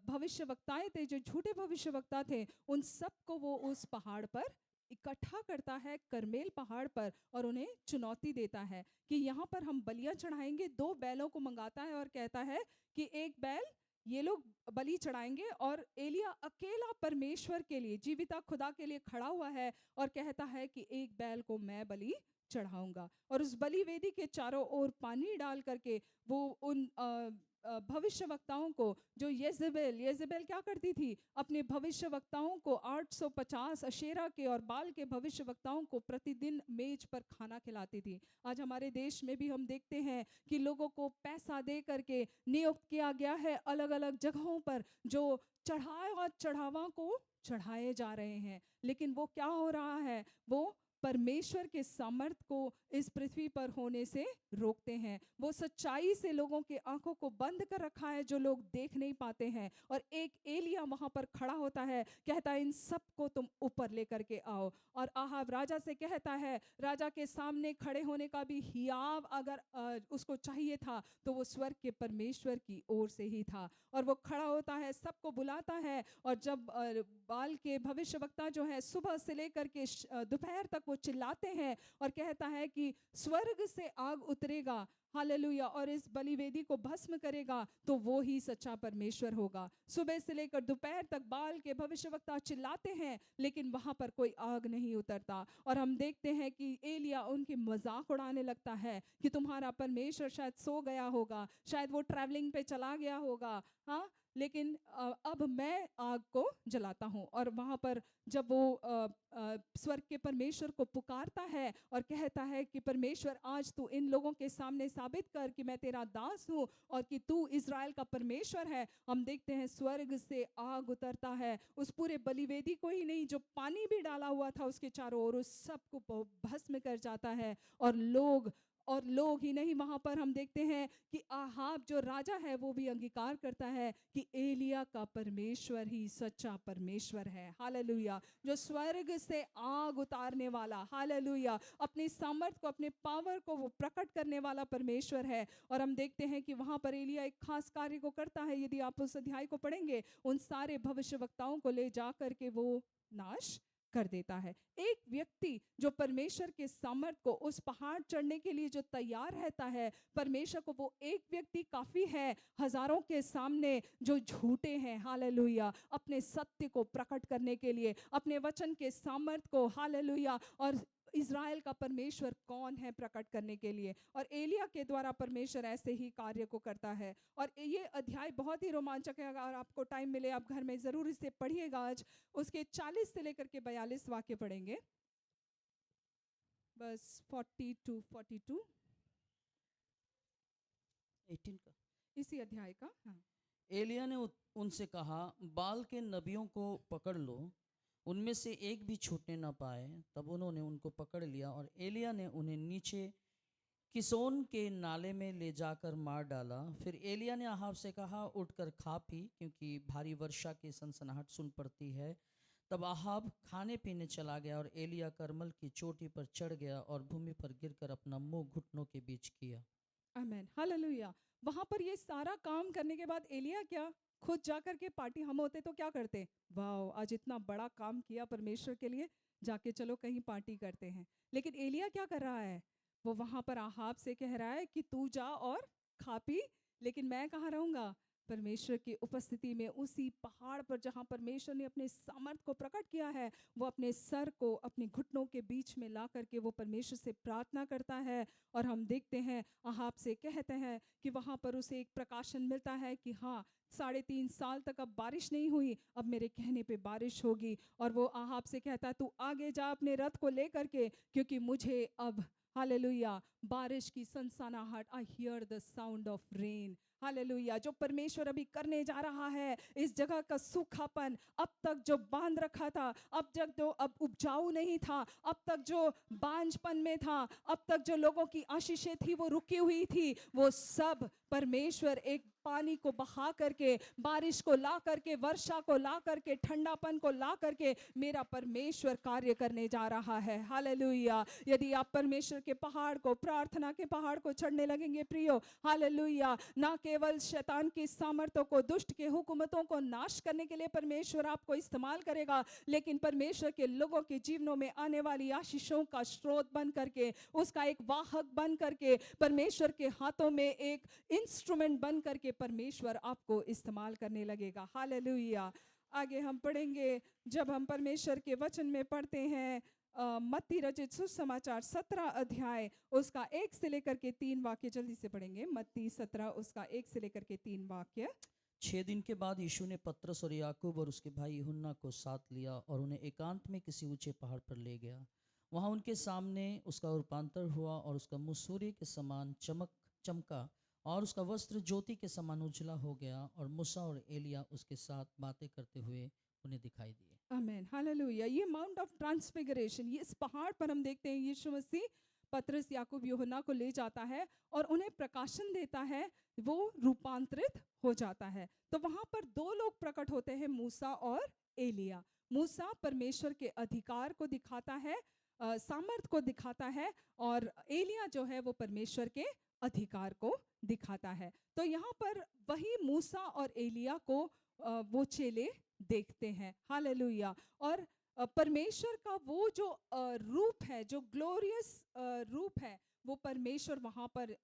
भविष्यवक्ताएं थे, जो झूठे भविष्यवक्ता थे, उन सबको वो उस पहाड़ पर इकट्ठा करता है, करमेल पहाड़ पर, और उन्हें चुनौती देता है कि यहाँ पर हम बलियां चढ़ाएंगे। 2 बैलों को मंगाता है और कहता है कि एक बैल ये लोग बलि चढ़ाएंगे, और एलिया अकेला परमेश्वर के लिए, जीविता खुदा के लिए खड़ा हुआ है और कहता है कि एक बैल को मैं बलि चढ़ाऊंगा। और उस बलि वेदी के चारों ओर पानी डाल करके वो उन भविष्यवक्ताओं को, जो येजेबेल क्या करती थी, अपने भविष्यवक्ताओं को 850 अशेरा के और बाल के भविष्यवक्ताओं को प्रतिदिन मेज पर खाना खिलाती थी। आज हमारे देश में भी हम देखते हैं कि लोगों को पैसा दे करके नियुक्त किया गया है अलग अलग जगहों पर, जो चढ़ावा को चढ़ाए जा रहे हैं। लेकिन वो क्या हो रहा है, वो परमेश्वर के सामर्थ को इस पृथ्वी पर होने से रोकते हैं। वो सच्चाई से लोगों के आंखों को बंद कर रखा है, जो लोग देख नहीं पाते हैं। और एक एलिया वहां पर खड़ा होता है, कहता है इन सबको तुम ऊपर लेकर के आओ। और आहाब राजा से कहता है, राजा के सामने खड़े होने का भी हियाव अगर उसको चाहिए था, तो वो स्वर्ग के परमेश्वर की ओर से ही था। और वो खड़ा होता है, सबको बुलाता है, और जब बाल के भविष्यवक्ता जो है सुबह से लेकर के दोपहर तक वो चिल्लाते हैं और कहता है कि स्वर्ग से आग उतरेगा, हालेलुया, और इस बलिवेदी को भस्म करेगा, तो वो ही सच्चा परमेश्वर होगा। सुबह से लेकर दोपहर तक बाल के भविष्यवक्ता चिल्लाते हैं, लेकिन वहां पर कोई आग नहीं उतरता। और हम देखते हैं कि एलिया उनकी मजाक उड़ाने लगता है कि तुम्हारा परमेश्वर शायद सो गया होगा, शायद वो ट्रैवलिंग पे चला गया होगा, हाँ, लेकिन अब मैं आग को जलाता हूँ। और वहाँ पर जब वो स्वर्ग के परमेश्वर को पुकारता है और कहता है कि परमेश्वर आज तू इन लोगों के सामने साबित कर कि मैं तेरा दास हूँ और कि तू इज़राइल का परमेश्वर है, हम देखते हैं स्वर्ग से आग उतरता है, उस पूरे बलिवेदी को ही नहीं, जो पानी भी डाला हुआ था उसके चारों ओर, उस सब को भस्म कर जाता है। और लोग ही नहीं, वहां पर हम देखते हैं कि आहाब जो राजा है वो भी अंगीकार करता है कि एलिया का परमेश्वर ही सच्चा परमेश्वर है। हालेलुया। जो स्वर्ग से आग उतारने वाला, हालेलुया, अपनी सामर्थ को, अपने पावर को वो प्रकट करने वाला परमेश्वर है। और हम देखते हैं कि वहां पर एलिया एक खास कार्य को करता है। यदि आप उस अध्याय को पढ़ेंगे, उन सारे भविष्यवक्ताओं को ले जा करके वो नाश कर देता है। एक व्यक्ति जो परमेश्वर के सामर्थ को, उस पहाड़ चढ़ने के लिए जो तैयार रहता है, परमेश्वर को वो एक व्यक्ति काफी है हजारों के सामने जो झूठे हैं, हालेलुया, अपने सत्य को प्रकट करने के लिए, अपने वचन के सामर्थ को, हालेलुया, और इज़राइल का परमेश्वर कौन है प्रकट करने के लिए। और एलिया के द्वारा परमेश्वर ऐसे ही कार्य को करता है। और ये अध्याय बहुत ही रोमांचक है। अगर आपको टाइम मिले आप घर में जरूर इसे पढ़िएगा। आज उसके 40 से लेकर के 42 वाक्य पढ़ेंगे, बस 40 to 42 18 का। इसी अध्याय का। हाँ। एलिया ने उनसे कहा, बाल के नबियों को पकड़ लो, उनमें से एक भी छूटने न पाए। तब उन्होंने उनको पकड़ लिया और एलिया ने उन्हें नीचे किसोन के नाले में ले जाकर मार डाला। फिर एलिया ने अहाब से कहा, उठकर खा पी, क्योंकि भारी वर्षा की सनसनाहट सुन पड़ती है। तब अहाब खाने पीने चला गया और एलिया करमल की चोटी पर चढ़ गया और भूमि पर गिरकर अपना मुंह घुटनों के बीच किया। आमेन, हालेलुया। वहां पर ये सारा काम करने के बाद एलिया क्या खुद जाकर के पार्टी, हम होते तो क्या करते, वाह आज इतना बड़ा काम किया परमेश्वर के लिए, जाके चलो कहीं पार्टी करते हैं। लेकिन एलिया क्या कर रहा है, वो वहां पर आहाब से कह रहा है कि तू जा और खा पी, लेकिन मैं कहाँ रहूंगा, परमेश्वर की उपस्थिति में, उसी पहाड़ पर जहाँ परमेश्वर ने अपने सामर्थ को प्रकट किया है। वो अपने सर को अपने घुटनों के बीच में ला करके वो परमेश्वर से प्रार्थना करता है। और हम देखते हैं आहाब से कहते हैं कि वहाँ पर उसे एक प्रकाशन मिलता है कि हाँ 3.5 साल तक अब बारिश नहीं हुई, अब मेरे कहने पे बारिश होगी। और वो आहाब से कहता है तू आगे जा अपने रथ को लेकर के, क्योंकि मुझे अब, हालेलुया, बारिश की सनसनाहट, I hear the sound of rain, hallelujah, जो परमेश्वर अभी करने जा रहा है, इस जगह का सूखापन, अब तक जो बांध रखा था, अब तक जो अब उपजाऊ नहीं था, अब तक जो बांझपन में था, अब तक जो लोगों की आशीषें थी वो रुकी हुई थी, वो सब परमेश्वर एक पानी को बहा करके, बारिश को ला करके, वर्षा को ला करके, ठंडापन को ला करके मेरा परमेश्वर कार्य करने जा रहा है। हालेलुया। यदि आप परमेश्वर के पहाड़ को, प्रार्थना के पहाड़ को चढ़ने लगेंगे प्रियो, हालेलुया, ना केवल शैतान की सामर्थ्यों को, दुष्ट के हुकूमतों को नाश करने के लिए परमेश्वर आपको इस्तेमाल करेगा, लेकिन परमेश्वर के लोगों के जीवनों में आने वाली आशीषों का स्रोत बन करके, उसका एक वाहक बन करके, परमेश्वर के हाथों में एक इंस्ट्रूमेंट बन करके परमेश्वर आपको इस्तेमाल करने लगेगा। हालेलुया। आगे हम पढ़ेंगे, जब हम परमेश्वर के वचन में पढ़ते हैं मत्ती रचित सुसमाचार 17 अध्याय उसका 1 से लेकर के 3 वाक्य, जल्दी से पढ़ेंगे। मत्ती 17 उसका 1 से लेकर के 3 वाक्य। 6 दिन के बाद यीशु ने पतरस और याकूब और उसके भाई यूहन्ना को साथ लिया और उन्हें एकांत में किसी ऊंचे पहाड़ पर ले गया। वहां उनके सामने उसका रूपांतर हुआ और उसका मुँह सूर्य के समान चमका और उसका वस्त्र ज्योति के समान उजला हो गया, और मूसा और एलिया उसके साथ बातें करते हुए उन्हें दिखाई दिए। आमेन, हालेलुया। ये माउंट ऑफ ट्रांसफिगरेशन, ये इस पहाड़ पर हम देखते हैं यीशु मसीह पतरस, याकूब, यूहन्ना को ले जाता है और उन्हें प्रकाशन देता है, वो रूपांतरित हो जाता है। तो वहां पर 2 लोग प्रकट होते हैं, मूसा और एलिया। मूसा परमेश्वर के अधिकार को दिखाता है, सामर्थ को दिखाता है, और एलिया जो है वो परमेश्वर के अधिकार को दिखाता है। तो यहाँ पर वही मूसा और एलिया को वो चेले देखते हैं, हालेलुया। और परमेश्वर का वो जो रूप है, जो ग्लोरियस रूप है, वो परमेश्वर वहां पर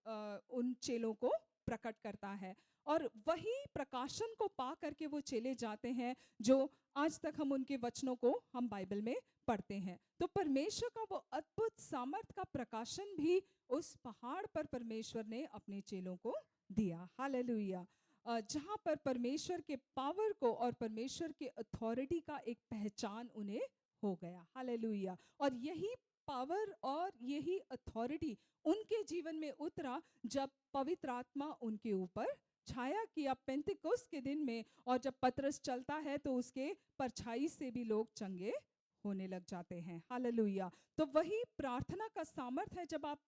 उन चेलों को प्रकट करता है। और वही प्रकाशन को पा करके वो चेले जाते हैं, जो आज तक हम उनके वचनों को हम बाइबल में पढ़ते हैं। तो परमेश्वर का वो अद्भुत सामर्थ का प्रकाशन भी उस पहाड़ पर परमेश्वर ने अपने चेलों को दिया, हालेलुया। जहाँ पर परमेश्वर के पावर को और परमेश्वर के अथॉरिटी का एक पहचान उन्हें हो गया। हालेलुया। और यही पावर और यही अथॉरिटी उनके जीवन में उतरा जब पवित्र आत्मा उनके ऊपर छाया किया पेंतिकुस्त के दिन में। और जब पतरस चलता है तो उसके परछाई से भी लोग चंगे होने लग जाते हैं। हालेलुया। तो वही प्रार्थना का सामर्थ है। जब आप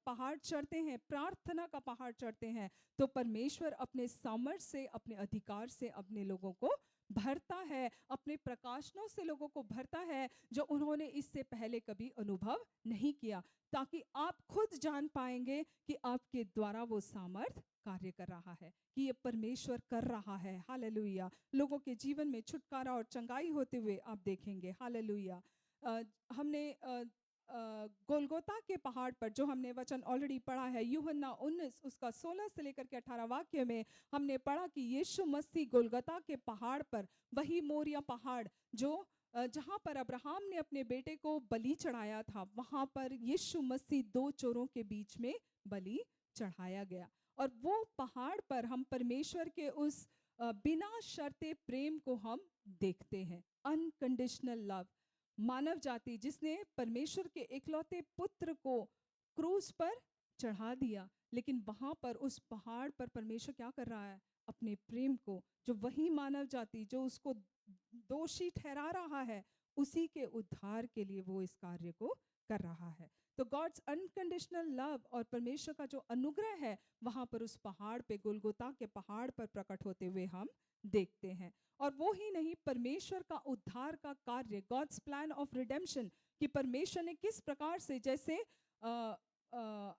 पहाड़ चढ़ते हैं, प्रार्थना का पहाड़ चढ़ते हैं, तो परमेश्वर अपने सामर्थ से, अपने अधिकार से अपने लोगों को भरता है, अपने प्रकाशनों से लोगों को भरता है जो उन्होंने इससे पहले कभी अनुभव नहीं किया, ताकि आप खुद जान पाएंगे कि आपके द्वारा वो सामर्थ कार्य कर रहा है, कि ये परमेश्वर कर रहा है। हालेलुया। लोगों के जीवन में छुटकारा और चंगाई होते हुए आप देखेंगे। हालेलुया। हमने गोलगोता के पहाड़ पर, जो हमने वचन ऑलरेडी पढ़ा है, यूहन्ना 19 उसका 16 से लेकर के 18 वाक्य में हमने पढ़ा कि यीशु मसीह गोलगोता के पहाड़ पर, वही मोरिया पहाड़ जो जहाँ पर अब्राहम ने अपने बेटे को बलि चढ़ाया था, वहाँ पर यीशु मसीह दो चोरों के बीच में बलि चढ़ाया गया। और वो पहाड़ पर हम परमेश्वर के उस बिना शर्ते प्रेम को हम देखते हैं। Unconditional love. मानव जाति जिसने परमेश्वर के इकलौते पुत्र को क्रूस पर चढ़ा दिया, लेकिन वहां पर उस पहाड़ पर परमेश्वर क्या कर रहा है? अपने प्रेम को, जो वही मानव जाति जो उसको दोषी ठहरा रहा है, उसी के उद्धार के लिए वो इस कार्य को कर रहा है। तो गॉड्स अनकंडीशनल लव और परमेश्वर का जो अनुग्रह है वहां पर उस पहाड़ पे, गोलगोता के पहाड़ पर प्रकट होते हुए हम देखते हैं। और वो ही नहीं, परमेश्वर का उद्धार का कार्य, गॉड्स प्लान ऑफ रिडेम्पशन, कि परमेश्वर ने किस प्रकार से, जैसे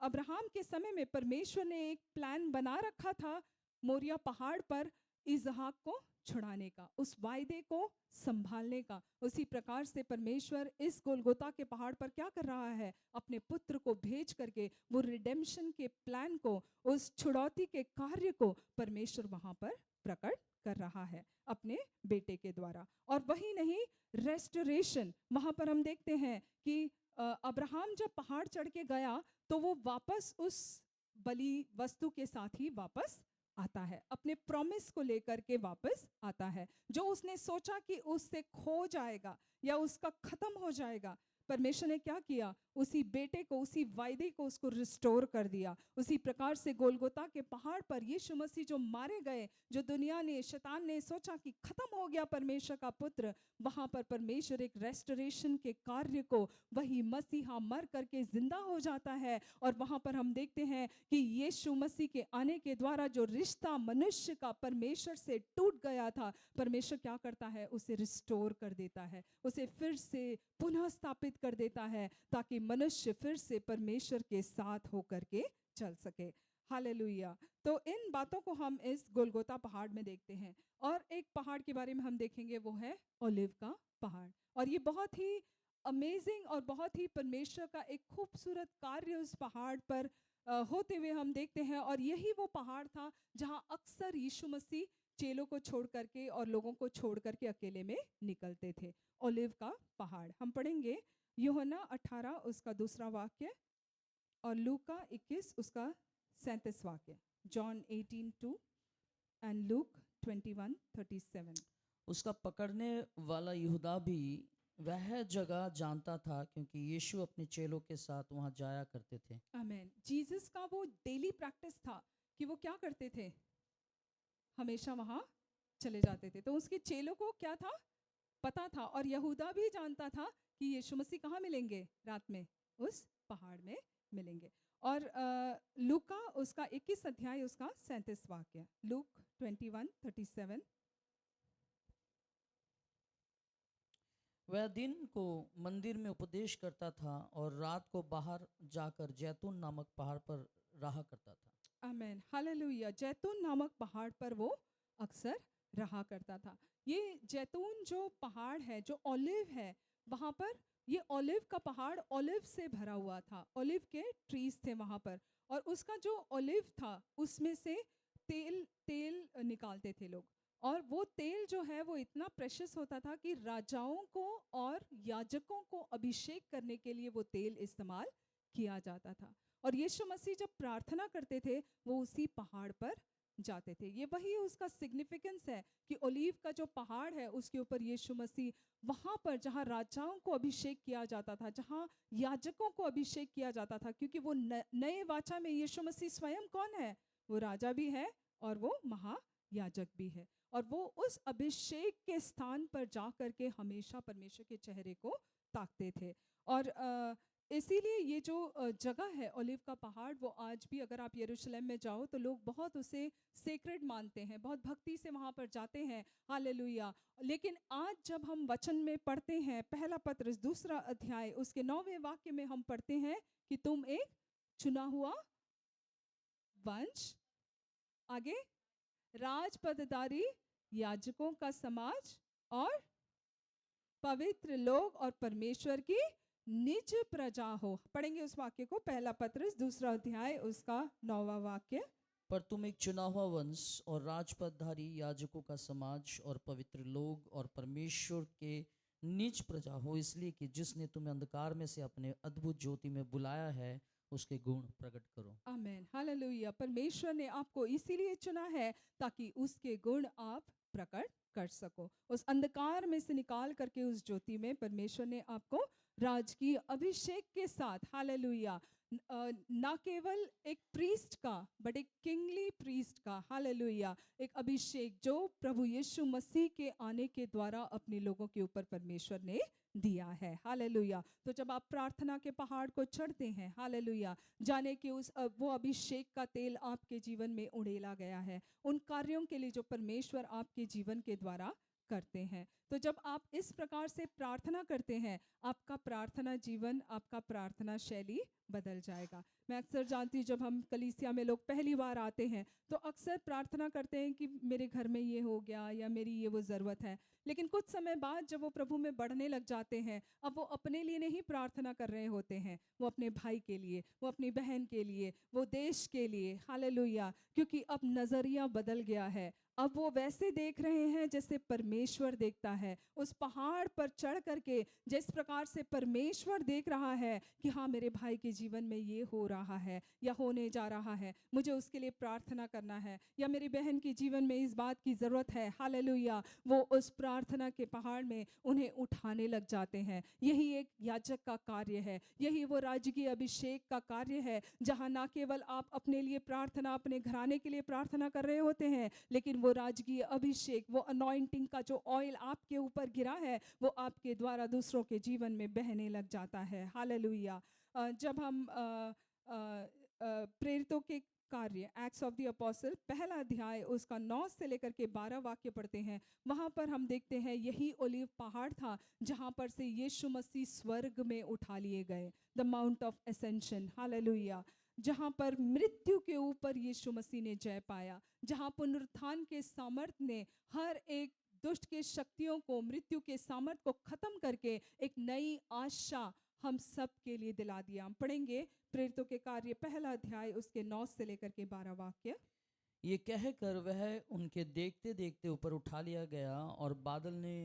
अब्राहम के समय में परमेश्वर ने एक प्लान बना रखा था मोरिया पहाड़ पर इसहाक को छुड़ाने का, उस वायदे को संभालने का, उसी प्रकार से परमेश्वर इस गोलगोता के पहाड़ पर क्या कर रहा है? अपने पुत्र को भेज करके वो रिडेम्पशन के प्लान को, उस छुड़ौती के कार्य को परमेश्वर वहां पर प्रकट कर रहा है अपने बेटे के द्वारा। और वही नहीं, रेस्टोरेशन, वहां पर हम देखते हैं कि अब्राहम जब पहाड़ चढ़ के गया तो वो वापस उस बलि वस्तु के साथ ही वापस आता है, अपने प्रॉमिस को लेकर के वापस आता है। जो उसने सोचा कि उससे खो जाएगा या उसका खत्म हो जाएगा, परमेश्वर ने क्या किया? उसी बेटे को, उसी वायदे को उसको रिस्टोर कर दिया। उसी प्रकार से गोलगोता के पहाड़ पर यीशु मसीह जो मारे गए, जो दुनिया ने, शैतान ने सोचा कि खत्म हो गया परमेश्वर का पुत्र, वहां पर परमेश्वर एक रेस्टोरेशन के कार्य को, वही मसीहा मर करके जिंदा हो जाता है। और वहां पर हम देखते हैं कि यीशु मसीह के आने के द्वारा जो रिश्ता मनुष्य का परमेश्वर से टूट गया था, परमेश्वर क्या करता है? उसे रिस्टोर कर देता है, उसे फिर से पुनः स्थापित कर देता है, ताकि मनुष्य फिर से परमेश्वर के साथ होकर के चल सके। हालेलुया। तो इन बातों को हम इस गोलगोता पहाड़ में देखते हैं। और एक पहाड़ के बारे में हम देखेंगे, वो है ओलिव का पहाड़। और ये बहुत ही अमेजिंग और बहुत ही परमेश्वर का एक खूबसूरत कार्य उस पहाड़ पर होते हुए हम देखते हैं। और यही वो पहाड़ था जहां अक्सर यीशु मसीह चेलों को छोड़ करके और लोगों को छोड़ करके अकेले में निकलते थे। ओलिव का पहाड़ हम पढ़ेंगे यूहन्ना 18 उसका 2 वाक्य और लूका 21 उसका 37 वाक्य। John 18:2 and look 21:37। उसका पकड़ने वाला यहूदा भी वह जगह जानता था, क्योंकि यीशु अपने चेलों के साथ वहां जाया करते थे। आमेन। जीसस का वो डेली प्रैक्टिस था कि वो क्या करते थे? हमेशा वहां चले जाते थे। तो उसके चेलों को क्या था? पता था। और यहूदा भी जानता था कि यीशु मसीह कहाँ मिलेंगे? रात में उस पहाड़ में मिलेंगे। और लूका उसका 21 अध्याय उसका 37 वाक्य। लूक 21:37। वह दिन को मंदिर में उपदेश करता था और रात को बाहर जाकर जैतून नामक पहाड़ पर रहा करता था। आमेन। हालेलुया। जैतून नामक पहाड़ पर वो अक्सर रहा करता था। ये जैतून जो पहाड़ है, जो ओलिव है, वहाँ पर ये ओलिव का पहाड़ ओलिव से भरा हुआ था। ओलिव के ट्रीज थे वहाँ पर। और उसका जो ओलिव था उसमें से तेल तेल निकालते थे लोग। और वो तेल जो है वो इतना प्रेशियस होता था कि राजाओं को और याजकों को अभिषेक करने के लिए वो तेल इस्तेमाल किया जाता था। और यीशु मसीह जब प्रार्थना करते थे वो उसी पहाड़ पर जाते थे। ये वही उसका सिग्निफिकेंस है कि ओलीव का जो पहाड़ है उसके ऊपर यीशु मसीह वहाँ पर जहाँ राजाओं को अभिषेक किया जाता था, जहाँ याजकों को अभिषेक किया जाता था, क्योंकि वो नए वाचा में यीशु मसीह स्वयं कौन है? वो राजा भी है और वो महायाजक भी है। और वो उस अभिषेक के स्थान पर जा करके हमेशा परमेश्वर के चेहरे को ताकते थे। और इसीलिए ये जो जगह है ओलिव का पहाड़, वो आज भी अगर आप यरूशलेम में जाओ तो लोग बहुत उसे सेक्रेड मानते हैं, बहुत भक्ति से वहाँ पर जाते हैं। हालेलुया। लेकिन आज जब हम वचन में पढ़ते हैं, पहला पत्रस 2 अध्याय उसके 9वें वाक्य में हम पढ़ते हैं कि तुम एक चुना हुआ वंश, आगे राजपदधारी याजकों का समाज और पवित्र लोग और परमेश्वर की निज प्रजा हो। पढ़ेंगे उस वाक्य को, पहला पत्रस 2 अध्याय उसका 9वां वाक्य। पर तुम एक चुना हुआ वंश और राजपदधारी याजकों का समाज और पवित्र लोग और परमेश्वर के निज प्रजा हो, इसलिए कि जिसने तुम्हें अंधकार में से अपने अद्भुत ज्योति में बुलाया है उसके गुण प्रकट करो। आमेन, हालेलुया। परमेश्वर ने आपको इसीलिए चुना है ताकि उसके गुण आप प्रकट कर सको। उस अंधकार में से निकाल करके उस ज्योति में परमेश्वर ने आपको राजकीय अभिषेक के साथ, हालेलुया, ना केवल एक प्रीस्ट का बट एक किंगली प्रीस्ट का, हालेलुया, एक अभिषेक जो प्रभु यीशु मसीह के आने के द्वारा अपने लोगों के ऊपर परमेश्वर ने दिया है। हालेलुया। तो जब आप प्रार्थना के पहाड़ को चढ़ते हैं, हालेलुया, जाने कि उस वो अभिषेक का तेल आपके जीवन में उड़ेला गया है उन कार्यों के लिए जो परमेश्वर आपके जीवन के द्वारा करते हैं। तो जब आप इस प्रकार से प्रार्थना करते हैं, आपका प्रार्थना जीवन, आपका प्रार्थना शैली बदल जाएगा। मैं अक्सर जानती हूँ जब हम कलीसिया में लोग पहली बार आते हैं तो अक्सर प्रार्थना करते हैं कि मेरे घर में ये हो गया या मेरी ये वो ज़रूरत है। लेकिन कुछ समय बाद जब वो प्रभु में बढ़ने लग जाते हैं, अब वो अपने लिए नहीं प्रार्थना कर रहे होते हैं, वो अपने भाई के लिए, वो अपनी बहन के लिए, वो देश के लिए, हालेलुया, क्योंकि अब नज़रिया बदल गया है। अब वो वैसे देख रहे हैं जैसे परमेश्वर देखता है। उस पहाड़ पर चढ़ करके जिस प्रकार से परमेश्वर देख रहा है कि हाँ, मेरे भाई के जीवन में ये हो रहा है या होने जा रहा है, मुझे उसके लिए प्रार्थना करना है, या मेरी बहन के जीवन में इस बात की ज़रूरत है, हालेलुया, वो उस प्रार्थना के पहाड़ में उन्हें उठाने लग जाते हैं। यही एक याजक का कार्य है, यही वो राजकीय अभिषेक का कार्य है, जहाँ ना केवल आप अपने लिए प्रार्थना, अपने घराने के लिए प्रार्थना कर रहे होते हैं, लेकिन वो राजकीय अभिषेक, वो अनॉइंटिंग का जो ऑयल आपके ऊपर गिरा है, वो आपके द्वारा दूसरों के जीवन में बहने लग जाता है। हालेलुया। जब हम प्रेरितों के कार्य, एक्ट्स ऑफ द अपोस्टल, पहला अध्याय उसका 9 से लेकर के 12 वाक्य पढ़ते हैं, वहाँ पर हम देखते हैं यही ओलिव पहाड़ था जहाँ पर से यीशु मसीह स्वर्ग में उठा लिए गए, the mount of ascension, hallelujah, जहाँ पर मृत्यु के ऊपर यीशु मसीह ने जय पाया, जहाँ पुनरुत्थान के सामर्थ्य ने हर एक दुष्ट के शक्तियों को, मृत्यु के सामर्थ्य को खत्म करके एक नई आशा हम सब के लिए दिला दिया। हम पढ़ेंगे प्रेरितों के कार्य पहला अध्याय उसके 9 से लेकर के 12 वाक्य। ये कहकर वह उनके देखते देखते ऊपर उठा लिया गया और बादल ने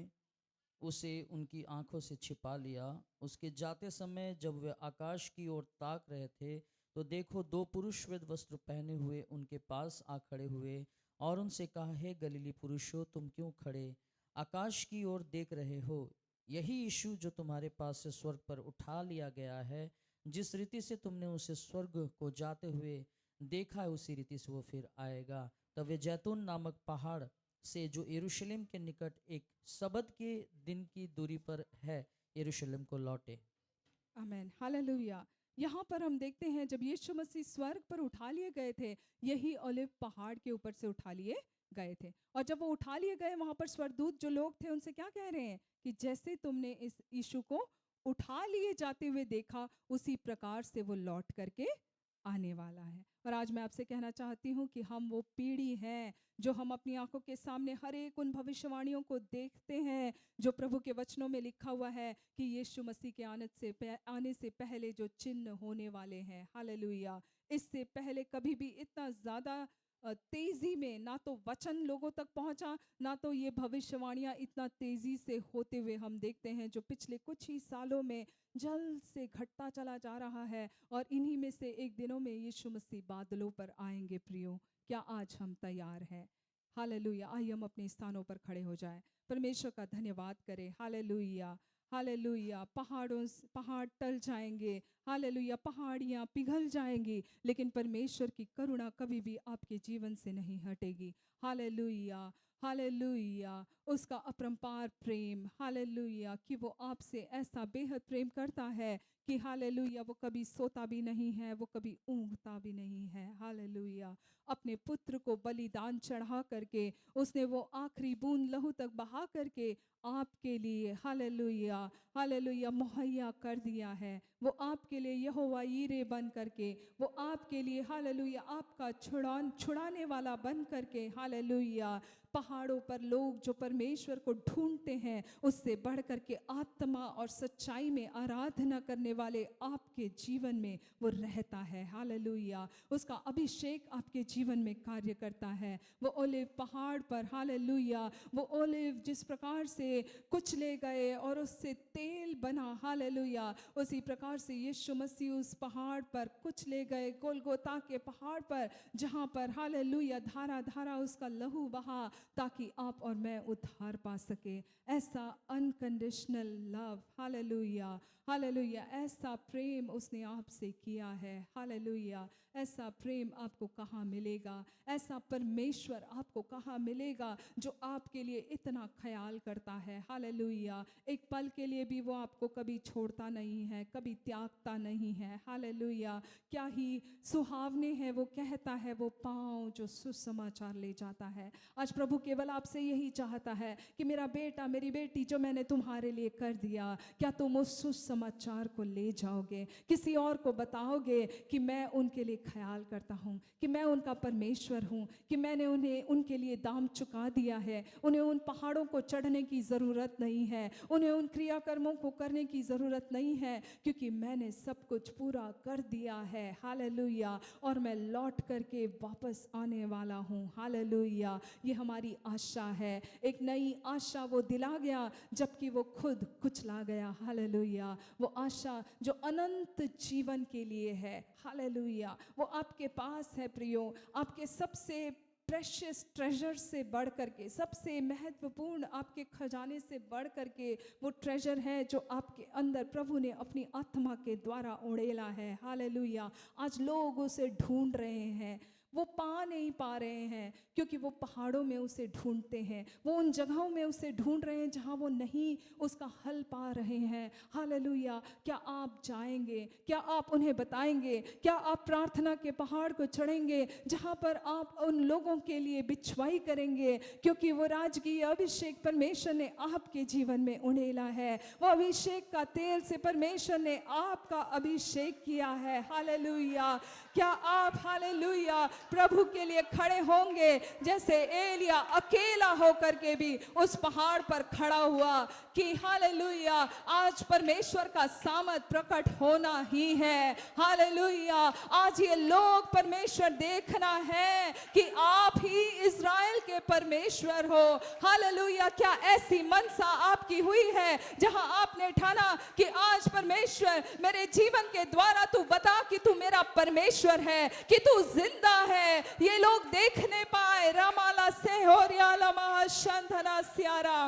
उसे उनकी आंखों से छिपा लिया। उसके जाते समय जब वे आकाश की ओर ताक रहे थे तो देखो, 2 पुरुष श्वेत वस्त्र पहने हुए उनके पास आ खड़े हुए और उनसे कहा, हे गलीली पुरुषों, तुम क्यों खड़े आकाश की ओर देख रहे हो? यही यीशु जो तुम्हारे पास से स्वर्ग पर उठा लिया गया है, जिस रीति से तुमने उसे स्वर्ग को जाते हुए देखा है, उसी रीति से वो फिर आएगा। तब वे जैतून नामक पहाड़ से, जो यरूशलेम के निकट एक सबत के दिन की दूरी पर है, यरूशलेम को लौटे। आमेन, हालेलुया। यहाँ पर हम देखते हैं जब यीशु मसीह स्वर्ग पर उठा लिए गए थे, यही ओलिव पहाड़ के ऊपर से उठा लिए गए थे। और जब वो उठा लिए गए, वहाँ पर स्वर्गदूत जो लोग थे उनसे क्या कह रहे हैं कि जैसे तुमने इस यीशु को उठा लिए जाते हुए देखा, उसी प्रकार से वो लौट करके आने वाला है। और आज मैं आपसे कहना चाहती हूँ कि हम वो पीढ़ी हैं जो हम अपनी आंखों के सामने हर एक उन भविष्यवाणियों को देखते हैं जो प्रभु के वचनों में लिखा हुआ है कि यीशु मसीह के आने से पहले जो चिन्ह होने वाले हैं, हालेलुया। इससे पहले कभी भी इतना ज़्यादा तेजी में ना तो वचन लोगों तक पहुंचा, ना तो ये भविष्यवाणियां इतना तेजी से होते हुए हम देखते हैं, जो पिछले कुछ ही सालों में जल्द से घटता चला जा रहा है। और इन्हीं में से एक दिनों में यीशु मसीह बादलों पर आएंगे प्रियो, क्या आज हम तैयार हैं? हालेलुया। आइए हम अपने स्थानों पर खड़े हो जाएं, परमेश्वर का धन्यवाद करें। Hallelujah, hallelujah. पहाड़ टल जाएंगे, हालेलुया, पहाड़ियाँ पिघल जाएंगी, लेकिन परमेश्वर की करुणा कभी भी आपके जीवन से नहीं हटेगी। Hallelujah, hallelujah. उसका अपरंपार प्रेम, हालेलुया, कि वो आपसे ऐसा बेहद प्रेम करता है कि हालेलुया वो कभी सोता भी नहीं है, वो कभी ऊँघता भी नहीं है। हालेलुया। अपने पुत्र को बलिदान चढ़ा करके उसने वो आखिरी बूंद लहू तक बहा करके आपके लिए हालेलुया, हालेलुया मुहैया कर दिया है। वो आपके लिए यहोवा यीरे बन करके, वो आपके लिए हालेलुया आपका छुड़ाने वाला बन करके, हालेलुया। पहाड़ों पर लोग जो परमेश्वर को ढूंढते हैं, उससे बढ़ करके आत्मा और सच्चाई में आराधना करने वाले आपके जीवन में वो रहता है। हालेलुया। उसका अभिषेक आपके जीवन में कार्य करता है। वो ओलिव पहाड़ पर, हालेलुया, वो ओलिव जिस प्रकार से कुचले गए और उससे तेल बना, हालेलुया, उसी प्रकार से यीशु मसीह उस पहाड़ पर कुचले गए, गोलगोता के पहाड़ पर, जहाँ पर हालेलुया धारा धारा उसका लहू बहा, ताकि आप और मैं उद्धार पा सके। ऐसा अनकंडीशनल लव, हालेलुया, हालेलुया, ऐसा प्रेम उसने आपसे किया है। हालेलुया। ऐसा प्रेम आपको कहाँ मिलेगा? ऐसा परमेश्वर आपको कहाँ मिलेगा जो आपके लिए इतना ख्याल करता है? हालेलुया। एक पल के लिए भी वो आपको कभी छोड़ता नहीं है, कभी त्यागता नहीं है। हालेलुया। क्या ही सुहावने हैं वो कहता है वो पाँव जो सुसमाचार ले जाता है। आज प्रभु केवल आपसे यही चाहता है कि मेरा बेटा, मेरी बेटी, जो मैंने तुम्हारे लिए कर दिया, क्या तुम उस सुसमाचार को ले जाओगे? किसी और को बताओगे कि मैं उनके लिए ख्याल करता हूँ, कि मैं उनका परमेश्वर हूँ, कि मैंने उन्हें उनके लिए दाम चुका दिया है। उन्हें उन पहाड़ों को चढ़ने की ज़रूरत नहीं है, उन्हें उन क्रियाकर्मों को करने की ज़रूरत नहीं है, क्योंकि मैंने सब कुछ पूरा कर दिया है। हालेलुया। और मैं लौट करके वापस आने वाला हूँ। हालेलुया। ये हमारी आशा है। एक नई आशा वो दिला गया जबकि वो खुद कुचला गया। हालेलुया। वो आशा जो अनंत जीवन के लिए है। हालेलुया। वो आपके पास है प्रियो, आपके सबसे प्रेशियस ट्रेजर से बढ़ करके, सबसे महत्वपूर्ण आपके खजाने से बढ़ करके वो ट्रेजर है जो आपके अंदर प्रभु ने अपनी आत्मा के द्वारा उड़ेला है। हालेलुया। आज लोग उसे ढूंढ रहे हैं, वो पा नहीं पा रहे हैं, क्योंकि वो पहाड़ों में उसे ढूंढते हैं, वो उन जगहों में उसे ढूंढ रहे हैं जहां वो नहीं उसका हल पा रहे हैं। हालेलुया। क्या आप जाएंगे? क्या आप उन्हें बताएंगे? क्या आप प्रार्थना के पहाड़ को चढ़ेंगे जहां पर आप उन लोगों के लिए बिछवाई करेंगे? क्योंकि वो राजकीय अभिषेक परमेश्वर ने आपके जीवन में उड़ेला है। वो अभिषेक का तेल से परमेश्वर ने आपका अभिषेक किया है। हालेलुया। क्या आप हालेलुया प्रभु के लिए खड़े होंगे जैसे एलिया अकेला होकर के भी उस पहाड़ पर खड़ा हुआ कि हालेलुया आज परमेश्वर का सामर्थ प्रकट होना ही है। हालेलुया। आज ये लोग परमेश्वर देखना है कि आप ही इज़राइल के परमेश्वर हो। हालेलुया। क्या ऐसी मनसा आपकी हुई है जहां आपने ठाना कि आज परमेश्वर मेरे जीवन के द्वारा तू बता कि तू मेरा परमेश्वर है, कि तू जिंदा है, ये लोग देखने पाए। रमाला से होरियाला महाशंधना स्यारा।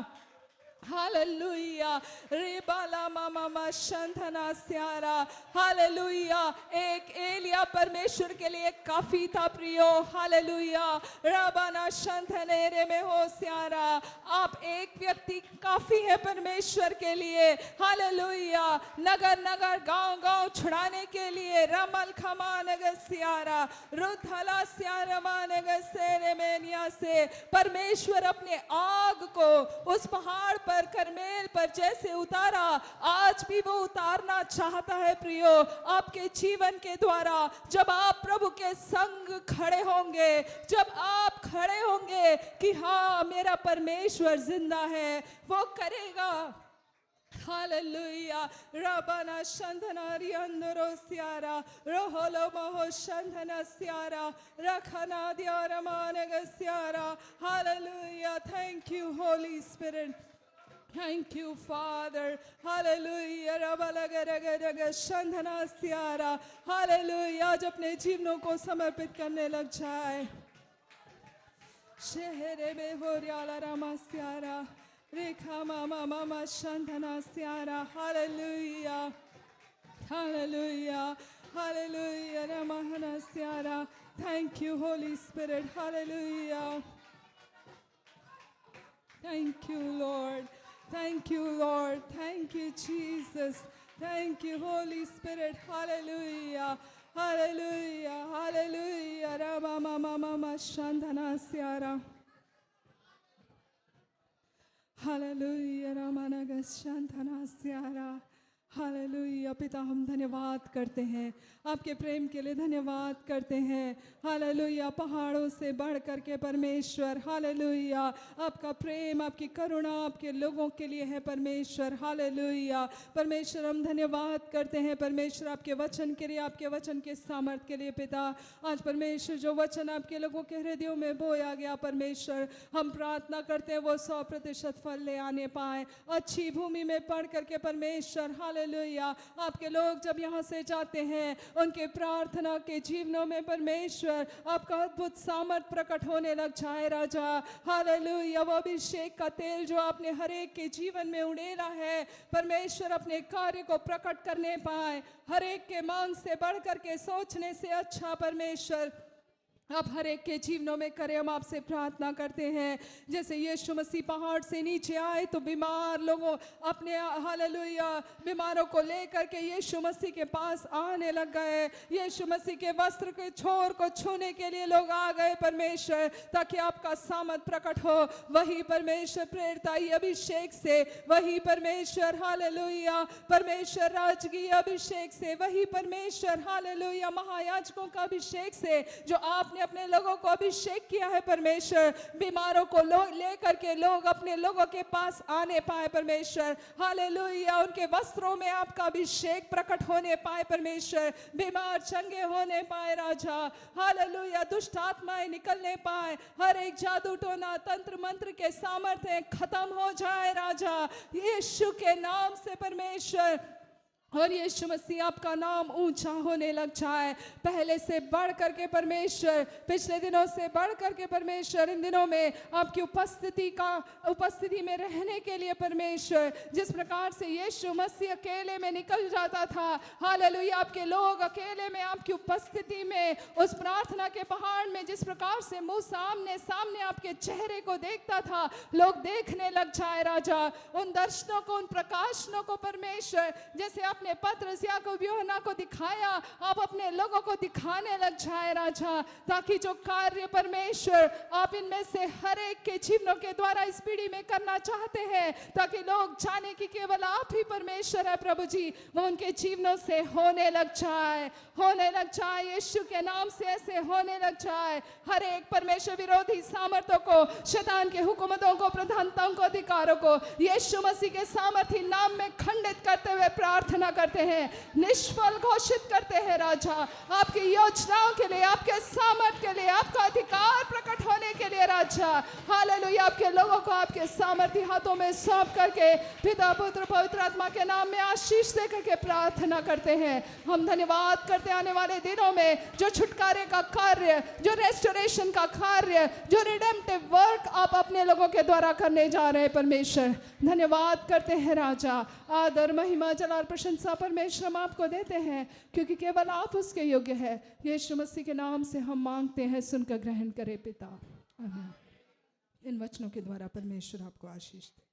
हालेलुया। रेबाला मामा शंधना स्यारा। हालेलुया। एक एलिया परमेश्वर के लिए काफी था प्रियो। हालेलुया। रबाना शंधने रे में हो स्यारा। आप एक व्यक्ति काफी है परमेश्वर के लिए। हालेलुया। नगर नगर गांव गांव छुड़ाने के लिए रमल खमा नगर स्यारा रुधला स्यारा मानगर सेरे मेनिया से परमेश्वर अपने आग को उस पहाड़ पर करमेल पर जैसे उतारा, आज भी वो उतारना चाहता है प्रियो आपके जीवन के द्वारा। जब आप प्रभु के संग खड़े होंगे, जब आप खड़े होंगे कि हाँ मेरा परमेश्वर जिंदा है, वो करेगा। हालेलुया। रबाना शंधनारी अंदरो स्यारा रोहलो महो शंधना स्यारा रखना दियारा मानग स्यारा। Hallelujah. Thank you holy spirit. Thank you, Father. Hallelujah. Rabalagaraga Shandhana Siara. Hallelujah. आज अपने जीवनों को समर्पित करने लग जाए। Shehere behoriala ramasiara. Rika mama mama shandana siara. Hallelujah. Hallelujah. Hallelujah. Ramahana siara. Thank you, Holy Spirit. Hallelujah. Thank you, Lord. Thank you, Lord. Thank you, Jesus. Thank you, Holy Spirit. Hallelujah. Hallelujah. Hallelujah. Rama mama mama shandana siara. Hallelujah. Ramanaga shandana siara. Hallelujah. पिता हम धन्यवाद करते हैं, आपके प्रेम के लिए धन्यवाद करते हैं। हालेलुया। पहाड़ों से बढ़ करके परमेश्वर, हालेलुया, आपका प्रेम, आपकी करुणा आपके लोगों के लिए है परमेश्वर। हालेलुया। परमेश्वर हम धन्यवाद करते हैं परमेश्वर आपके वचन के लिए, आपके वचन के सामर्थ के लिए। पिता आज परमेश्वर जो वचन आपके लोगों के हृदयों में बोया गया परमेश्वर, हम प्रार्थना करते हैं वो 100% फल ले आने पाए, अच्छी भूमि में पढ़ करके परमेश्वर। हालेलुया। आपके लोग जब यहाँ से जाते हैं उनके प्रार्थना के जीवनों में परमेश्वर आपका अद्भुत सामर्थ प्रकट होने लग जाए राजा। हालेलुया। वो अभिषेक का तेल जो आपने हर एक के जीवन में उड़ेला है परमेश्वर अपने कार्य को प्रकट करने पाए, हर एक के मांग से बढ़ करके सोचने से अच्छा परमेश्वर आप हर एक के जीवनों में करें। हम आपसे प्रार्थना करते हैं जैसे यीशु मसीह पहाड़ से नीचे आए तो बीमार लोगों अपने हालेलुया बीमारों को लेकर के यीशु मसीह के पास आने लग गए। यीशु मसीह के वस्त्र के छोर को छूने के लिए लोग आ गए परमेश्वर, ताकि आपका सामर्थ प्रकट हो। वही परमेश्वर प्रेरिताई अभिषेक से, वही परमेश्वर हालेलुया परमेश्वर राजकीय अभिषेक से, वही परमेश्वर हालेलुया महायाजकों का अभिषेक से जो आपने अपने लोगों को अभिषेक किया है परमेश्वर, बीमारों को लेकर के लोग अपने लोगों के पास आने पाए परमेश्वर। हालेलुया। उनके वस्त्रों में आपका अभिषेक प्रकट होने पाए परमेश्वर, बीमार चंगे होने पाए राजा। हालेलुया। दुष्ट आत्माएं निकलने पाए, हर एक जादू टोना तंत्र मंत्र के सामर्थ्य खत्म हो जाए राजा, यीशु के नाम से परमेश्वर। और यीशु मसीह आपका नाम ऊंचा होने लग जाए, पहले से बढ़ करके परमेश्वर, पिछले दिनों से बढ़ करके परमेश्वर, इन दिनों में आपकी उपस्थिति में रहने के लिए परमेश्वर, जिस प्रकार से यीशु मसीह अकेले में निकल जाता था, हालेलुया आपके लोग अकेले में आपकी उपस्थिति में उस प्रार्थना के पहाड़ में जिस प्रकार से मुंह सामने सामने आपके चेहरे को देखता था, लोग देखने लग जाए राजा। उन दर्शनों को, उन प्रकाशनों को परमेश्वर जैसे अपने पत्रस याकूब यूहन्ना को दिखाया, आप अपने लोगों को दिखाने लग जाए राजा, ताकि जो कार्य परमेश्वर आप इनमें से हर एक के जीवनों के द्वारा इस पीढ़ी में करना चाहते हैं, ताकि लोग जाने कि केवल आप ही परमेश्वर है प्रभु जी, वो उनके जीवनों से होने लग जाए, होने लग जाए। यीशु के नाम से ऐसे होने लग जाए। हर एक परमेश्वर विरोधी सामर्थ्यों को, शैतान के हुकूमतों को, प्रधानताओं को, अधिकारों को यीशु मसीह के सामर्थी नाम में खंडित करते हुए प्रार्थना करते हैं, निष्फल घोषित करते हैं राजा। आपकी योजनाओं के लिए, आपके सामर्थ के लिए, आपका अधिकार प्रकट होने के लिए राजा। हालेलुया। आपके लोगों को आपके सामर्थी हाथों में सौंप करके पिता पुत्र पवित्र आत्मा के नाम में आशीष दे करके प्रार्थना करते हैं। हम धन्यवाद करते हैं आने वाले दिनों में जो छुटकारे का कार्य, जो रेस्टोरेशन का कार्य, जो रिडेम्पटिव वर्क आप अपने लोगों के द्वारा करने जा रहे हैं परमेश्वर, धन्यवाद करते हैं राजा। आदर महिमा जलाल प्रशंसा परमेश्वर हम आपको देते हैं, क्योंकि केवल आप उसके योग्य है। यीशु मसीह के नाम से हम मांगते हैं, सुनकर ग्रहण करें पिता, आमीन। इन वचनों के द्वारा परमेश्वर आपको आशीष दे।